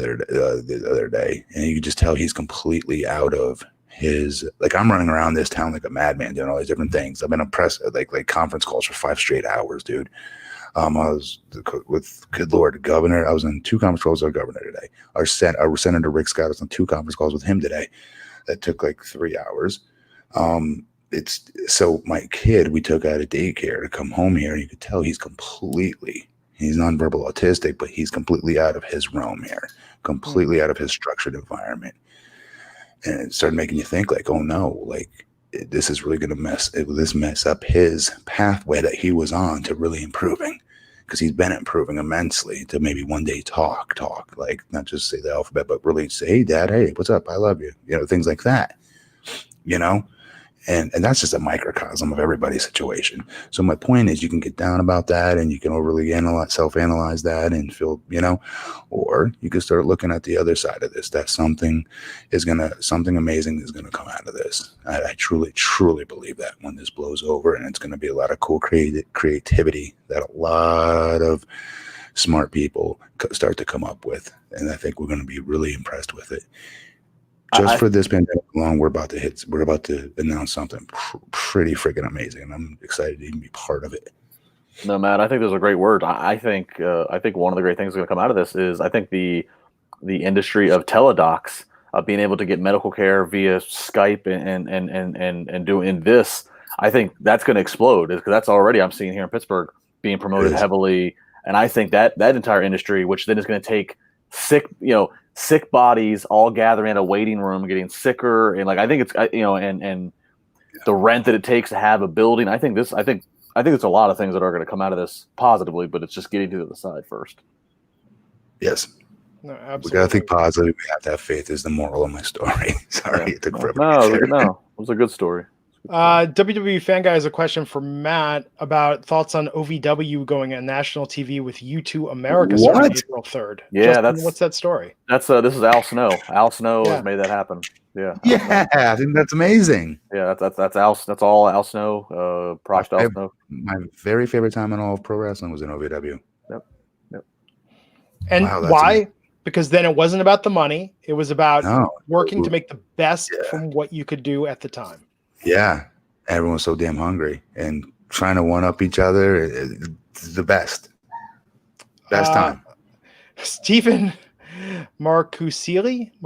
other day, and you could just tell he's completely out of his. Like, I'm running around this town like a madman doing all these different things. I've been impressed, like conference calls for 5 straight hours, dude. I was with, good Lord, Governor. I was on 2 conference calls with our governor today. Our Senator Rick Scott was on 2 conference calls with him today. That took like 3 hours. it's so my kid we took out of daycare to come home here, and you could tell he's nonverbal autistic, but he's completely out of his realm here, completely out of his structured environment. And it started making you think like, oh no, like this is really going to mess up his pathway that he was on to really improving, because he's been improving immensely to maybe one day talk, like not just say the alphabet, but really say, hey dad, hey, what's up? I love you. Things like that, and that's just a microcosm of everybody's situation. So my point is, you can get down about that and you can overly self-analyze that and feel, or you can start looking at the other side of this, that something amazing is going to come out of this. I truly, truly believe that when this blows over, and it's going to be a lot of cool creativity that a lot of smart people start to come up with. And I think we're going to be really impressed with it. Just for this pandemic alone, we're about to announce something pretty freaking amazing, and I'm excited to even be part of it. No, Matt, I think those are great words. I think one of the great things that's going to come out of this is, I think the industry of teledocs, being able to get medical care via Skype and doing this, I think that's going to explode, because that's already, I'm seeing here in Pittsburgh, being promoted heavily, and I think that entire industry, which then is going to take sick bodies all gathering in a waiting room, getting sicker, and like I think it's and the rent that it takes to have a building. I think it's a lot of things that are going to come out of this positively, but it's just getting to the other side first. Yes, no, absolutely. We gotta think positive. We have to have faith. Is the moral of my story. Sorry, it took forever. No, it was a good story. WWE Fan Guy has a question for Matt about thoughts on OVW going on national TV with U2 America starting April 3rd. Yeah, Justin, what's that story? This is Al Snow. Al Snow has made that happen. Yeah. Yeah, I think that's amazing. Yeah, that's all Al Snow. Props to Al Snow. My very favorite time in all of pro wrestling was in OVW. Yep. And why? Amazing. Because then it wasn't about the money. It was about working to make the best from what you could do at the time. Yeah, everyone was so damn hungry and trying to one-up each other. It's the best time. Stephen Marcucci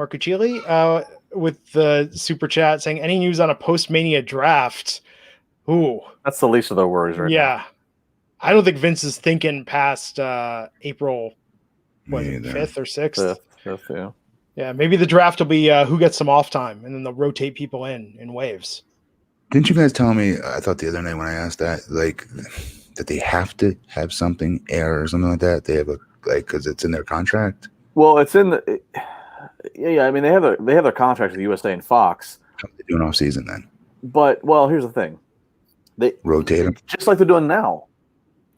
with the super chat saying, any news on a post-Mania draft? Ooh. That's the least of their worries right now. Yeah. I don't think Vince is thinking past April 5th or 6th. 5th, yeah. Yeah, maybe the draft will be who gets some off time, and then they'll rotate people in waves. Didn't you guys tell me, I thought the other night when I asked that, like, that they have to have something air or something like that? They have because it's in their contract? Well, it's in the yeah. I mean, they have their contract with USA and Fox. How are they doing off season then? But here's the thing: they rotate them just like they're doing now.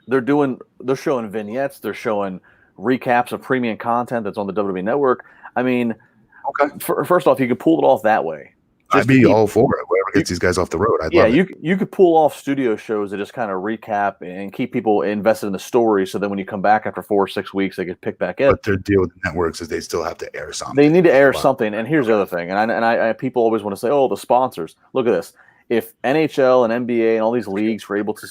They're showing vignettes. They're showing recaps of premium content that's on the WWE Network. I mean, first off, you could pull it off that way. I'd be all for it. Whatever gets these guys off the road, I'd love it. You could pull off studio shows that just kind of recap and keep people invested in the story, so then when you come back after 4 or 6 weeks, they get picked back in. But their deal with the networks is they still have to air something. They need to air something. And here's the other thing. And I people always want to say, oh, the sponsors. Look at this. If NHL and NBA and all these leagues were able to,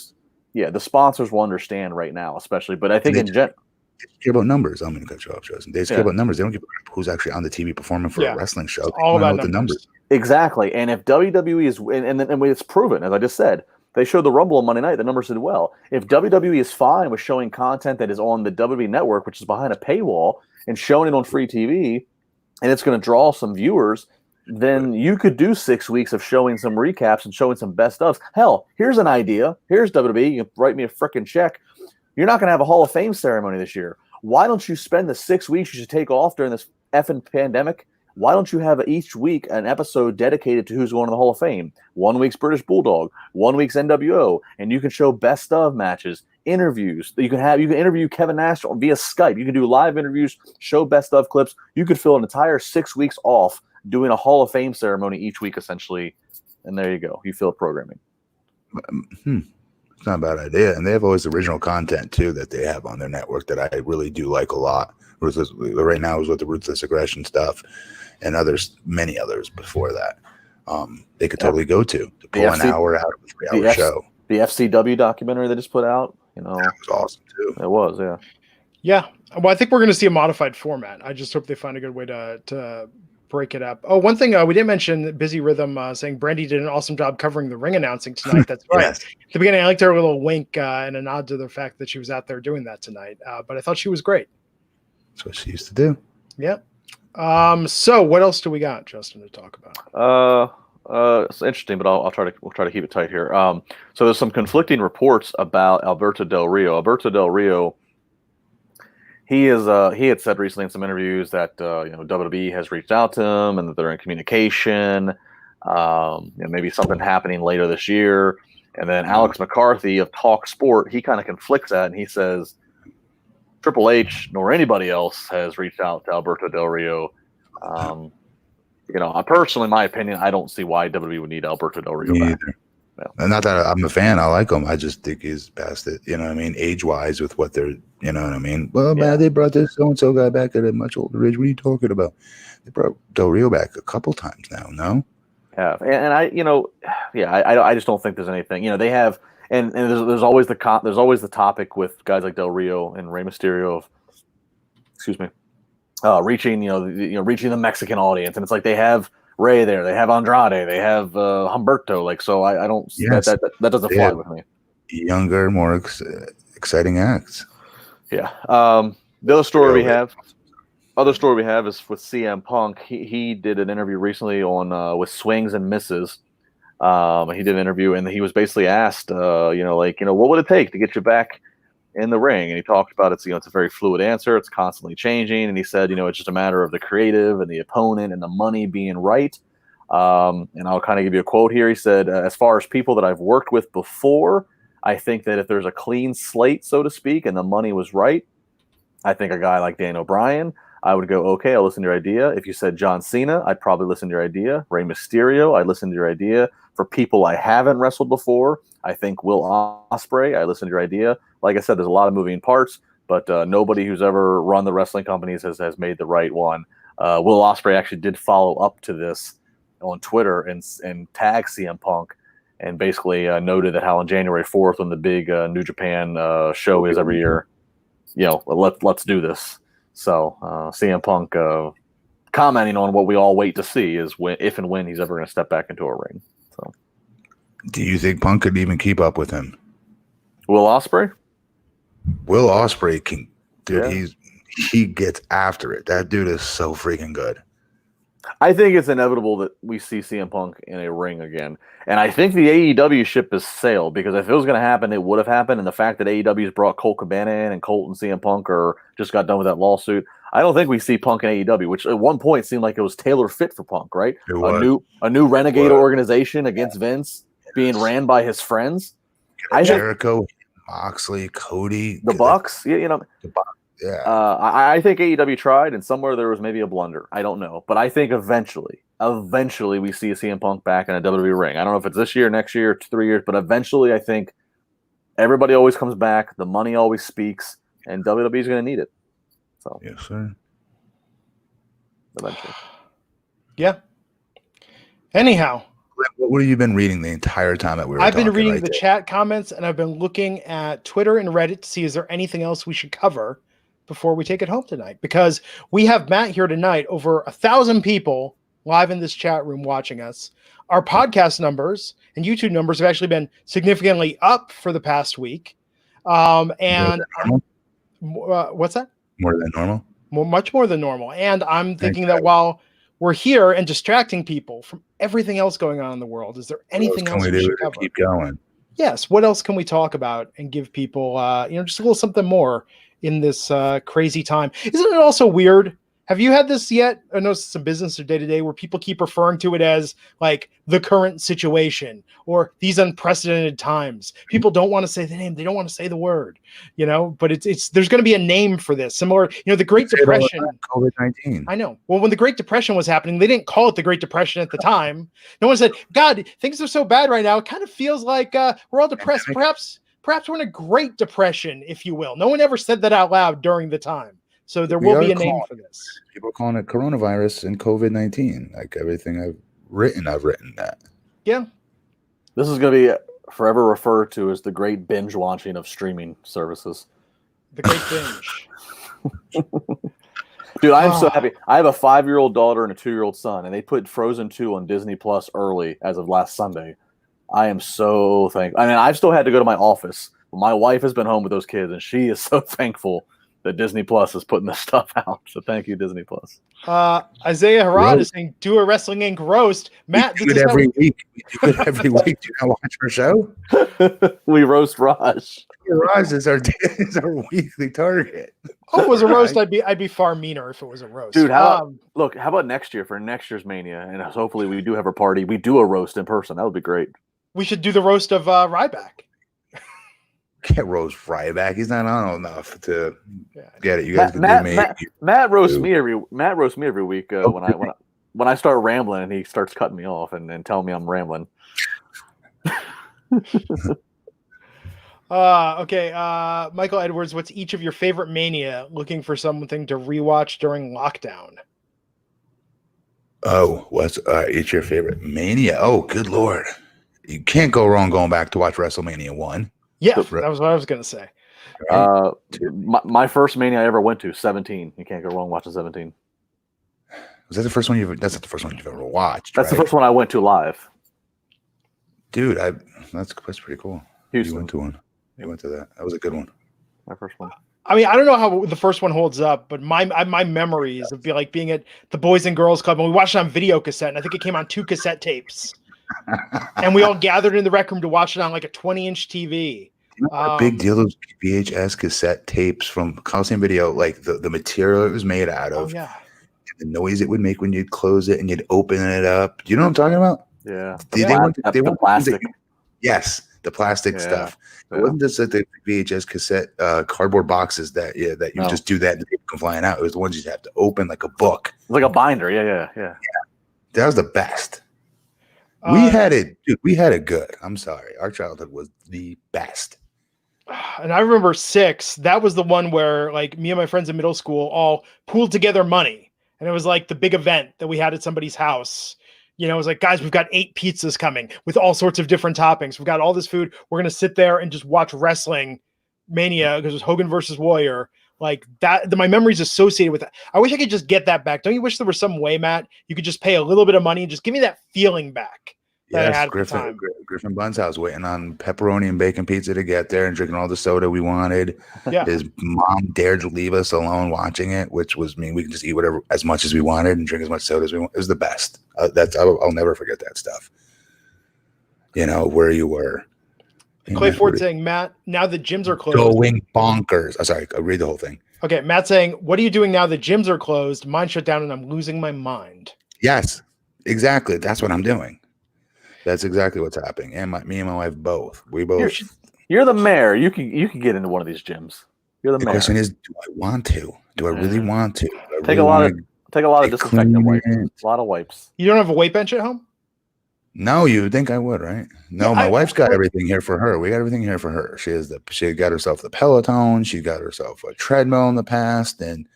the sponsors will understand right now, especially. But I think they care about numbers. I'm going to cut you off, Justin. They care about numbers. They don't give a who's actually on the TV performing for a wrestling show. It's all about the numbers. Exactly. And if WWE is, and it's proven, as I just said, they showed the Rumble on Monday night. The numbers did well. If WWE is fine with showing content that is on the WWE Network, which is behind a paywall, and showing it on free TV, and it's going to draw some viewers, then you could do 6 weeks of showing some recaps and showing some best ofs. Hell, here's an idea. Here's WWE. You can write me a frickin' check. You're not going to have a Hall of Fame ceremony this year. Why don't you spend the 6 weeks you should take off during this effing pandemic? Why don't you have each week an episode dedicated to who's going to the Hall of Fame? 1 week's British Bulldog, 1 week's NWO, and you can show best of matches, interviews. You can interview Kevin Nash via Skype. You can do live interviews, show best of clips. You could fill an entire 6 weeks off doing a Hall of Fame ceremony each week, essentially. And there you go. You fill programming. It's not a bad idea. And they have always original content, too, that they have on their network that I really do like a lot. Right now is with the Ruthless Aggression stuff and many others before that. They could totally go to pull an hour out of a 3-hour show. The FCW documentary they just put out, that was awesome, too. It was, yeah. Yeah. Well, I think we're going to see a modified format. I just hope they find a good way to break it up. Oh, one thing we didn't mention, Busy Rhythm saying Brandy did an awesome job covering the ring announcing tonight. That's right. Yes. At the beginning, I liked her little wink and a nod to the fact that she was out there doing that tonight. But I thought she was great. That's what she used to do. Yeah. So what else do we got, Justin, to talk about? It's interesting, but we'll try to keep it tight here. So there's some conflicting reports about Alberto Del Rio. Alberto Del Rio, he had said recently in some interviews that WWE has reached out to him and that they're in communication. Maybe something happening later this year. And then Alex McCarthy of Talk Sport, he kind of conflicts that, and he says Triple H nor anybody else has reached out to Alberto Del Rio. Personally, in my opinion, I don't see why WWE would need Alberto Del Rio back. Yeah. Not that I'm a fan. I like him. I just think he's past it. You know what I mean? Age-wise with what they're, you know what I mean? Well, man, they brought this so-and-so guy back at a much older age. What are you talking about? They brought Del Rio back a couple times now, no? Yeah, and I just don't think there's anything. They have, and there's always the topic with guys like Del Rio and Rey Mysterio of, reaching the Mexican audience, and it's like they have Rey there, they have Andrade, they have Humberto. Like, so I don't that doesn't fly with me. Younger, more exciting acts. Yeah. The other story we have is with CM Punk. He did an interview recently on with Swings and Misses. He did an interview, and he was basically asked, what would it take to get you back in the ring? And he talked about it's a very fluid answer. It's constantly changing. And he said, it's just a matter of the creative and the opponent and the money being right. And I'll kind of give you a quote here. He said, as far as people that I've worked with before, I think that if there's a clean slate, so to speak, and the money was right, I think a guy like Dan O'Brien, I would go, okay, I'll listen to your idea. If you said John Cena, I'd probably listen to your idea. Rey Mysterio, I'd listen to your idea. For people I haven't wrestled before, I think Will Ospreay, I listened to your idea. Like I said, there's a lot of moving parts, but nobody who's ever run the wrestling companies has made the right one. Will Ospreay actually did follow up to this on Twitter and tag CM Punk and basically noted that how on January 4th, when the big New Japan show is every year, let's do this. So CM Punk commenting on what we all wait to see is if and when he's ever going to step back into a ring. So, do you think Punk could even keep up with him? Will Ospreay? Will Ospreay can, dude. Yeah. He gets after it. That dude is so freaking good. I think it's inevitable that we see CM Punk in a ring again. And I think the AEW ship has sailed, because if it was going to happen, it would have happened. And the fact that AEW's brought Colt Cabana in and Colt and CM Punk just got done with that lawsuit, I don't think we see Punk in AEW, which at one point seemed like it was tailor fit for Punk, right? A new renegade organization against Vince being ran by his friends. Jericho, Moxley, Cody, the Bucks. The Bucks. Yeah, I think AEW tried, and somewhere there was maybe a blunder. I don't know, but I think eventually we see a CM Punk back in a WWE ring. I don't know if it's this year, next year, 3 years, but eventually I think everybody always comes back. The money always speaks, and WWE is going to need it. So yes, sir. Eventually, yeah. Anyhow, what have you been reading the entire time that we were? I've been reading the chat comments, and I've been looking at Twitter and Reddit to see is there anything else we should cover before we take it home tonight, because we have Matt here tonight, over 1,000 people live in this chat room watching us. Our podcast numbers and YouTube numbers have actually been significantly up for the past week. What's that? More than normal? Much more than normal. And I'm thinking that while we're here and distracting people from everything else going on in the world, is there anything else we should cover? Keep going. Yes. What else can we talk about and give people, just a little something more in this crazy time? Isn't it also weird? Have you had this yet? I know it's some business or day-to-day where people keep referring to it as like the current situation or these unprecedented times. People don't want to say the name. They don't want to say the word, but it's there's going to be a name for this. Similar, the Great Depression. COVID-19. I know. Well, when the Great Depression was happening, they didn't call it the Great Depression at the time. No one said, God, things are so bad right now. It kind of feels like we're all depressed. Perhaps we're in a Great Depression, if you will. No one ever said that out loud during the time. So there will be a name for this. People are calling it coronavirus and COVID-19. Like everything I've written that. Yeah. This is going to be forever referred to as the great binge watching of streaming services. The great binge. Dude, I am so happy. I have a 5-year-old daughter and a 2-year-old son, and they put Frozen 2 on Disney Plus early as of last Sunday. I am so thankful. I mean, I've still had to go to my office. But my wife has been home with those kids, and she is so thankful that Disney Plus is putting this stuff out. So thank you, Disney Plus. Isaiah Harad is saying, do a Wrestling Inc. roast. Matt, we do it every week. We do it every week. Do you not watch our show? We roast Raj. Raj is our weekly target. Oh, if it was a roast, I'd be far meaner if it was a roast. Dude, look, how about next year for next year's Mania? And hopefully we do have a party. We do a roast in person. That would be great. We should do the roast of Ryback. Can't roast Ryback. He's not on enough to get it. You guys can do me. Matt roasts me every week when I start rambling and he starts cutting me off and telling me I'm rambling. Okay. Michael Edwards, what's each of your favorite Mania? Looking for something to rewatch during lockdown. Oh, what's each your favorite Mania? Oh, good Lord. You can't go wrong going back to watch WrestleMania 1. Yeah, that was what I was going to say. My first Mania I ever went to, 17. You can't go wrong watching 17. Was that the first one that's not the first one you've ever watched? That's right? The first one I went to live. Dude, that's pretty cool. Houston. You went to one. You went to that. That was a good one. My first one. I mean, I don't know how the first one holds up, but my memories of being at the Boys and Girls Club, and we watched it on video cassette, and I think it came on 2 cassette tapes. And we all gathered in the rec room to watch it on like a 20-inch TV. You know how big deal those VHS cassette tapes from Coliseum Video, like the material it was made out of, the noise it would make when you'd close it and you'd open it up. Do you know what I'm talking about? Yeah. They want plastic. Yes, the plastic stuff. Yeah. It wasn't just like the VHS cassette cardboard boxes that you just do that and the paper come flying out. It was the ones you have to open like a book. It's like a binder. Yeah. That was the best. We had it, dude. We had it good. I'm sorry. Our childhood was the best. And I remember 6. That was the one where like me and my friends in middle school all pooled together money. And it was like the big event that we had at somebody's house. You know, it was like, guys, we've got 8 pizzas coming with all sorts of different toppings. We've got all this food. We're going to sit there and just watch Wrestling Mania because it was Hogan versus Warrior. Like that, my memories associated with that. I wish I could just get that back. Don't you wish there was some way, Matt, you could just pay a little bit of money and just give me that feeling back that I had at the time? Griffin Bunn's house, waiting on pepperoni and bacon pizza to get there and drinking all the soda we wanted. Yeah. His mom dared to leave us alone watching it, which was mean we can just eat whatever as much as we wanted and drink as much soda as we want. It was the best. I'll never forget that stuff. You know, where you were. Clay Ford saying, Matt, now the gyms are closed. Going bonkers. I'm sorry, I'll read the whole thing. Okay, Matt saying, what are you doing now the gyms are closed? Mine shut down and I'm losing my mind. Yes, exactly. That's what I'm doing. That's exactly what's happening. And me and my wife both. We both. You're the mayor. You can get into one of these gyms. You're the mayor. The question is, do I want to? Do I really want to? Take a lot of disinfectant wipes. A lot of wipes. You don't have a weight bench at home? No, you would think I would, right? No, my wife's got everything here for her. We got everything here for her. She got herself the Peloton. She got herself a treadmill in the past, and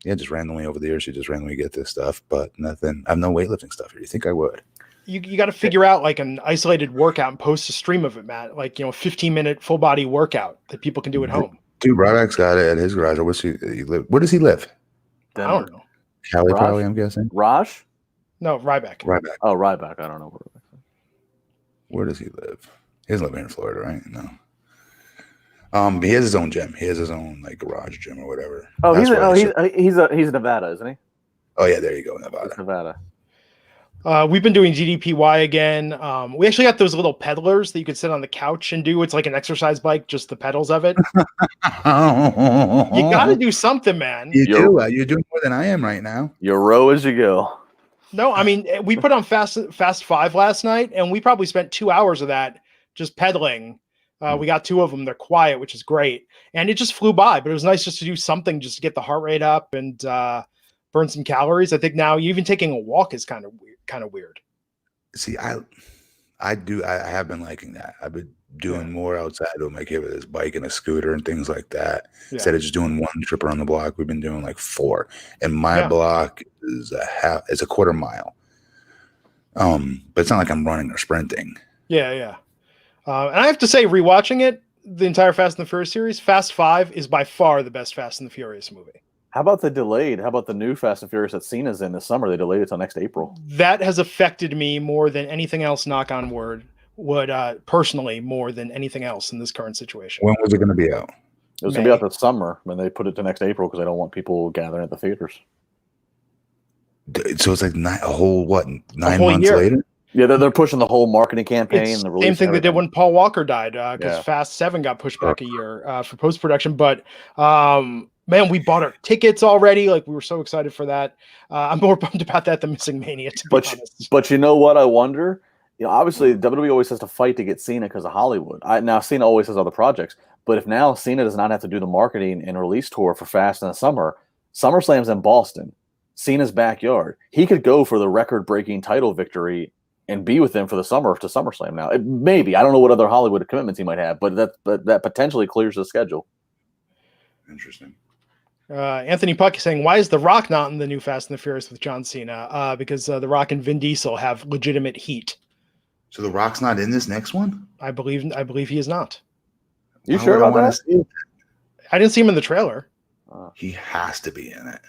just randomly over the years, she just randomly get this stuff, but nothing. I have no weightlifting stuff here. You think I would? You got to figure out like an isolated workout and post a stream of it, Matt. Like, 15-minute full body workout that people can do at home. Dude, Ryback's got it at his garage. Where does he live? Denver. I don't know. Cali, probably, I'm guessing. Raj? No, Ryback. Oh, Ryback. I don't know. Where does he live? He doesn't live here in Florida, right? No. He has his own gym. He has his own like garage gym or whatever. Oh, he's in Nevada, isn't he? Oh yeah, there you go, Nevada. It's Nevada. We've been doing GDPY again. We actually got those little pedalers that you could sit on the couch and do. It's like an exercise bike, just the pedals of it. You got to do something, man. You do. You're doing more than I am right now. You row as you go. No, I mean, we put on Fast 5 last night, and we probably spent 2 hours of that just pedaling. We got 2 of them. They're quiet, which is great. And it just flew by, but it was nice just to do something just to get the heart rate up and burn some calories. I think now even taking a walk is kind of weird. See, I have been liking that. I've been doing more outside with my kid with his bike and a scooter and things like that. Yeah. Instead of just doing 1 trip around the block, we've been doing like 4. And my block is a quarter mile. But it's not like I'm running or sprinting. Yeah. And I have to say, rewatching it, the entire Fast and the Furious series, Fast 5 is by far the best Fast and the Furious movie. How about the delayed? How about the new Fast and Furious that Cena's in this summer? They delayed it till next April. That has affected me more than anything else, knock on wood, personally more than anything else in this current situation. When was it going to be out? It was going to be out this summer when they put it to next April because they don't want people gathering at the theaters. So it's like 9 months year. later? Yeah, they're pushing the whole marketing campaign. The same thing they did when Paul Walker died, because Yeah. Fast 7 got pushed back a year for post-production. But man, we bought our tickets already. Like, we were so excited for that. I'm more bummed about that than missing Mania, to be honest. But you know what? I wonder. Obviously, WWE always has to fight to get Cena because of Hollywood. Now, Cena always has other projects. But if now Cena does not have to do the marketing and release tour for Fast in the summer, SummerSlam's in Boston, Cena's backyard. He could go for the record-breaking title victory and be with them for the summer to SummerSlam. Now, maybe I don't know what other Hollywood commitments he might have, but that potentially clears the schedule. Interesting. Anthony Puck is saying, why is The Rock not in the new Fast and the Furious with John Cena? Because The Rock and Vin Diesel have legitimate heat. So The Rock's not in this next one? I believe he is not. You sure about that? I didn't see him in the trailer. He has to be in it.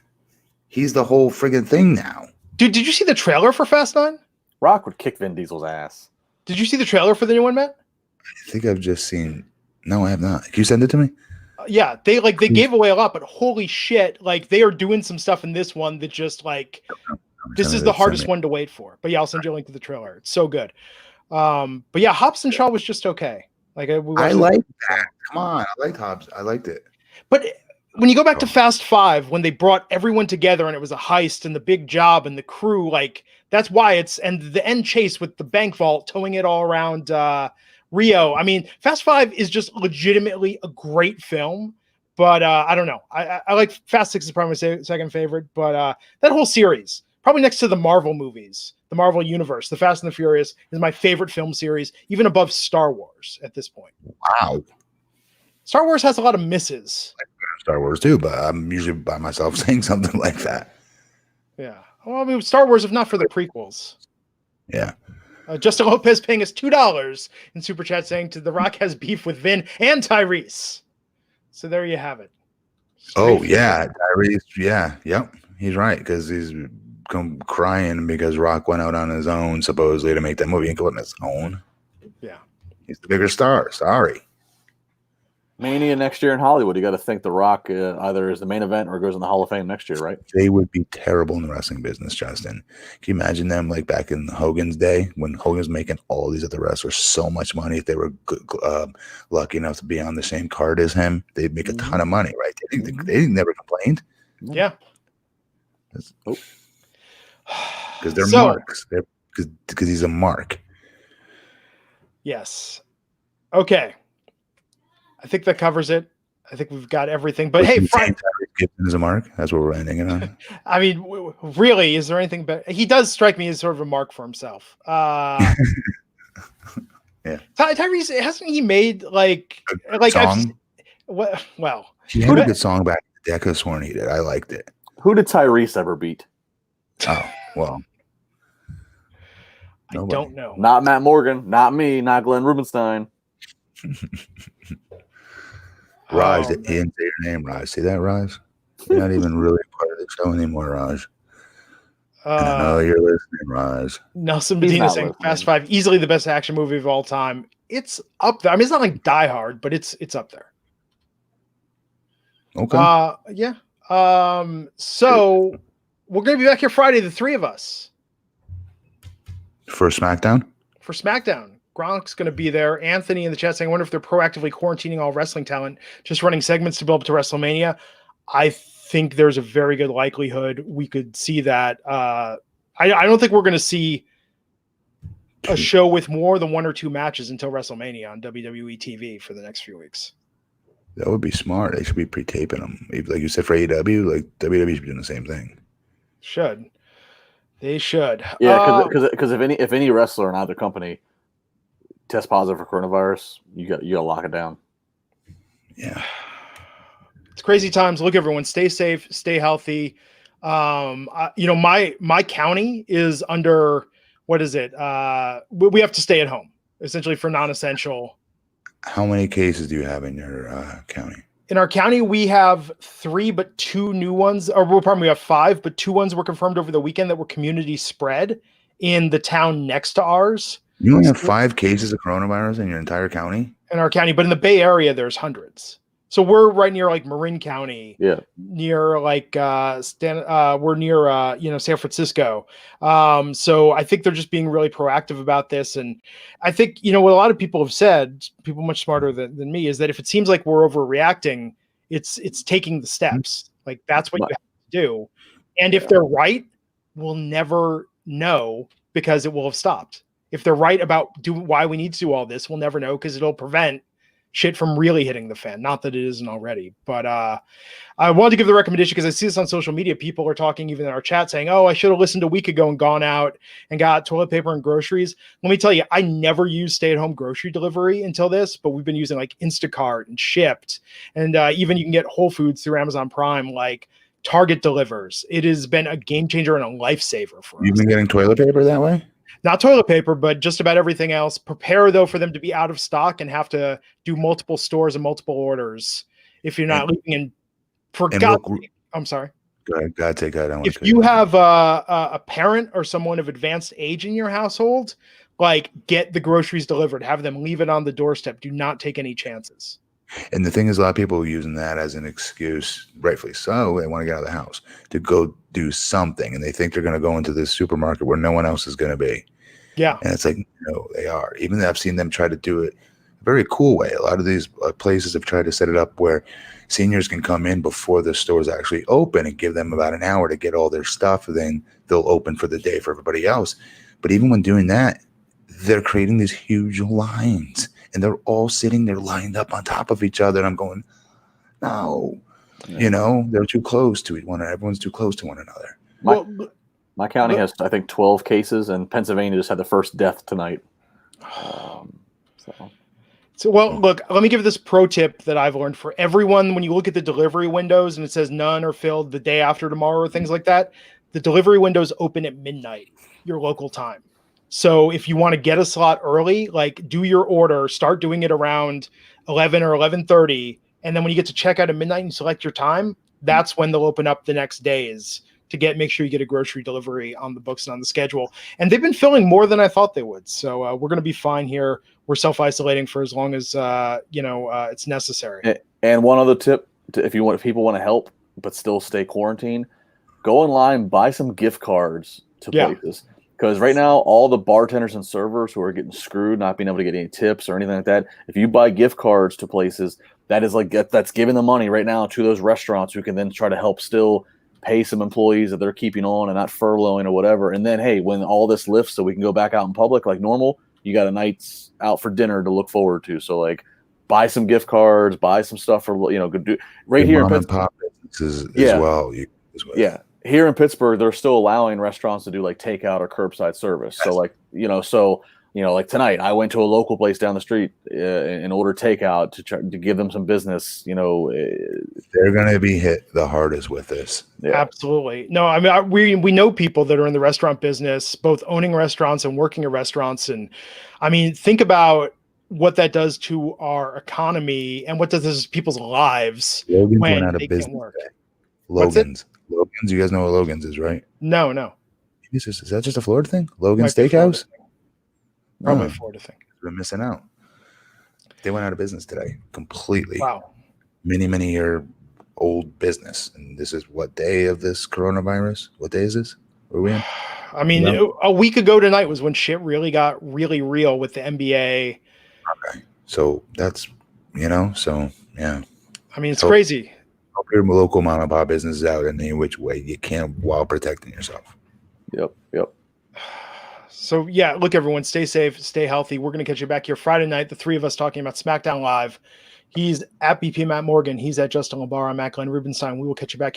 He's the whole friggin' thing now. Dude, did you see the trailer for Fast 9? Rock would kick Vin Diesel's ass. Did you see the trailer for the new one, Matt? I think I've just seen. No, I have not. Can you send it to me? Yeah, they gave away a lot, but holy shit, like they are doing some stuff in this one that just like this is the hardest one to wait for. But yeah, I'll send you a link to the trailer. It's so good. But yeah, Hobbs and Shaw was just okay. Like I like that. Come on, I liked Hobbs. I liked it. But when you go back to Fast 5, when they brought everyone together and it was a heist and the big job and the crew, like that's why and the end chase with the bank vault towing it all around Rio. I mean, Fast 5 is just legitimately a great film, but I don't know. I like Fast 6 is probably my second favorite, but that whole series, probably next to the Marvel movies, the Marvel Universe, the Fast and the Furious is my favorite film series, even above Star Wars at this point. Wow. Star Wars has a lot of misses. I like Star Wars too, but I'm usually by myself saying something like that. Yeah. Well, I mean, Star Wars, if not for the prequels. Yeah. Justin Lopez paying us $2 in Super Chat saying The Rock has beef with Vin and Tyrese. So there you have it. Yeah. Tyrese. Yeah. Yep. He's right. Because he's come crying because Rock went out on his own, supposedly, to make that movie and go on his own. Yeah. He's the bigger star. Sorry. Mania next year in Hollywood. You got to think The Rock either is the main event or goes in the Hall of Fame next year, right? They would be terrible in the wrestling business, Justin. Can you imagine them like back in Hogan's day when Hogan was making all these other wrestlers so much money? If they were lucky enough to be on the same card as him, they'd make a ton of money, right? They never complained. Yeah. Because they're marks. Because he's a mark. Yes. Okay. I think that covers it. I think we've got everything. But hey, Friday Gibson is a mark. That's what we're ending it on. I mean, really, is there anything better? He does strike me as sort of a mark for himself. Yeah. Tyrese, hasn't he made like song? Well, he had a good song back in the day. I could have sworn he did. I liked it. Who did Tyrese ever beat? Oh, well. I don't know. Not Matt Morgan, not me, not Glenn Rubenstein. Raj, he didn't say your name, Raj. See that, Raj? You're not even really part of the show anymore, Raj. And I know you're listening, Raj. Nelson Medina saying Fast 5, easily the best action movie of all time. It's up there. I mean, it's not like Die Hard, but it's up there. Okay. Yeah. So we're gonna be back here Friday, the three of us. For SmackDown? For SmackDown. Gronk's going to be there. Anthony in the chat saying, I wonder if they're proactively quarantining all wrestling talent, just running segments to build up to WrestleMania. I think there's a very good likelihood we could see that. I don't think we're going to see a show with more than one or two matches until WrestleMania on WWE TV for the next few weeks. That would be smart. They should be pre-taping them. Like you said for AEW, like WWE should be doing the same thing. They should. Yeah, because if any wrestler in either company test positive for coronavirus, you got to lock it down. Yeah, it's crazy times. Look, everyone, stay safe, stay healthy. My county is under, what is it? We have to stay at home essentially for non-essential. How many cases do you have in your county? In our county, we have 3, but 2 new ones, or we have 5, but 2 ones were confirmed over the weekend that were community spread in the town next to ours. You only have 5 cases of coronavirus in your entire county? In our county, but in the Bay Area, there's hundreds. So we're right near like Marin County, near like we're near San Francisco. So I think they're just being really proactive about this, and I think what a lot of people have said, people much smarter than me, is that if it seems like we're overreacting, it's taking the steps. Like that's what you have to do, and if they're right, we'll never know because it will have stopped. If they're right about why we need to do all this, we'll never know because it'll prevent shit from really hitting the fan. Not that it isn't already, but I wanted to give the recommendation because I see this on social media. People are talking even in our chat saying, oh, I should have listened a week ago and gone out and got toilet paper and groceries. Let me tell you, I never used stay-at-home grocery delivery until this, but we've been using like Instacart and Shipt, and even you can get Whole Foods through Amazon Prime, like Target delivers. It has been a game changer and a lifesaver for us. You've been getting toilet paper that way? Not toilet paper, but just about everything else. Prepare, though, for them to be out of stock and have to do multiple stores and multiple orders if you're not leaving in. I'm sorry. Go ahead. Take that. If you have a parent or someone of advanced age in your household, like get the groceries delivered. Have them leave it on the doorstep. Do not take any chances. And the thing is, a lot of people are using that as an excuse, rightfully so. They want to get out of the house to go do something, and they think they're going to go into this supermarket where no one else is going to be. Yeah. And it's like, no, they are. Even though I've seen them try to do it a very cool way. A lot of these places have tried to set it up where seniors can come in before the stores actually open and give them about an hour to get all their stuff. And then they'll open for the day for everybody else. But even when doing that, they're creating these huge lines. And they're all sitting there lined up on top of each other. And I'm going, no, they're too close to one another. Everyone's too close to one another. My county has, I think, 12 cases, and Pennsylvania just had the first death tonight. So, look, let me give this pro tip that I've learned for everyone. When you look at the delivery windows and it says none are filled the day after tomorrow or things like that, the delivery windows open at midnight, your local time. So if you want to get a slot early, like do your order, start doing it around 11 or 11:30. And then when you get to checkout at midnight and select your time, that's when they'll open up the next days to make sure you get a grocery delivery on the books and on the schedule. And they've been filling more than I thought they would. So we're going to be fine here. We're self-isolating for as long as, it's necessary. And one other tip, if people want to help, but still stay quarantined, go online, buy some gift cards to places. Because right now, all the bartenders and servers who are getting screwed, not being able to get any tips or anything like that, if you buy gift cards to places, that's giving the money right now to those restaurants who can then try to help still pay some employees that they're keeping on and not furloughing or whatever. And then, hey, when all this lifts so we can go back out in public like normal, you got a night's out for dinner to look forward to. So, like, buy some gift cards, buy some stuff for, do right here in Pittsburgh. As well. Yeah. Here in Pittsburgh, they're still allowing restaurants to do like takeout or curbside service. So like tonight, I went to a local place down the street and ordered takeout to try to give them some business. They're going to be hit the hardest with this. Yeah. Absolutely. No, I mean, we know people that are in the restaurant business, both owning restaurants and working at restaurants. And I mean, think about what that does to our economy and what does this to people's lives when they can't work. Logan's, you guys know what Logan's is, right? No. Is that just a Florida thing? Logan's Steakhouse? Probably a Florida thing. We're missing out. They went out of business today completely. Wow. Many year old business. And this is what day of this coronavirus? What day is this? Where are we in? I mean, a week ago tonight was when shit really got really real with the NBA. Okay. So that's, so yeah. I mean, it's crazy. Help your local mom and pop businesses out in any which way you can while protecting yourself. Yep. So yeah, look, everyone, stay safe, stay healthy. We're going to catch you back here Friday night, the three of us talking about SmackDown Live. He's at BP Matt Morgan. He's at Justin LaBar. I'm at Glenn Rubenstein. We will catch you back here.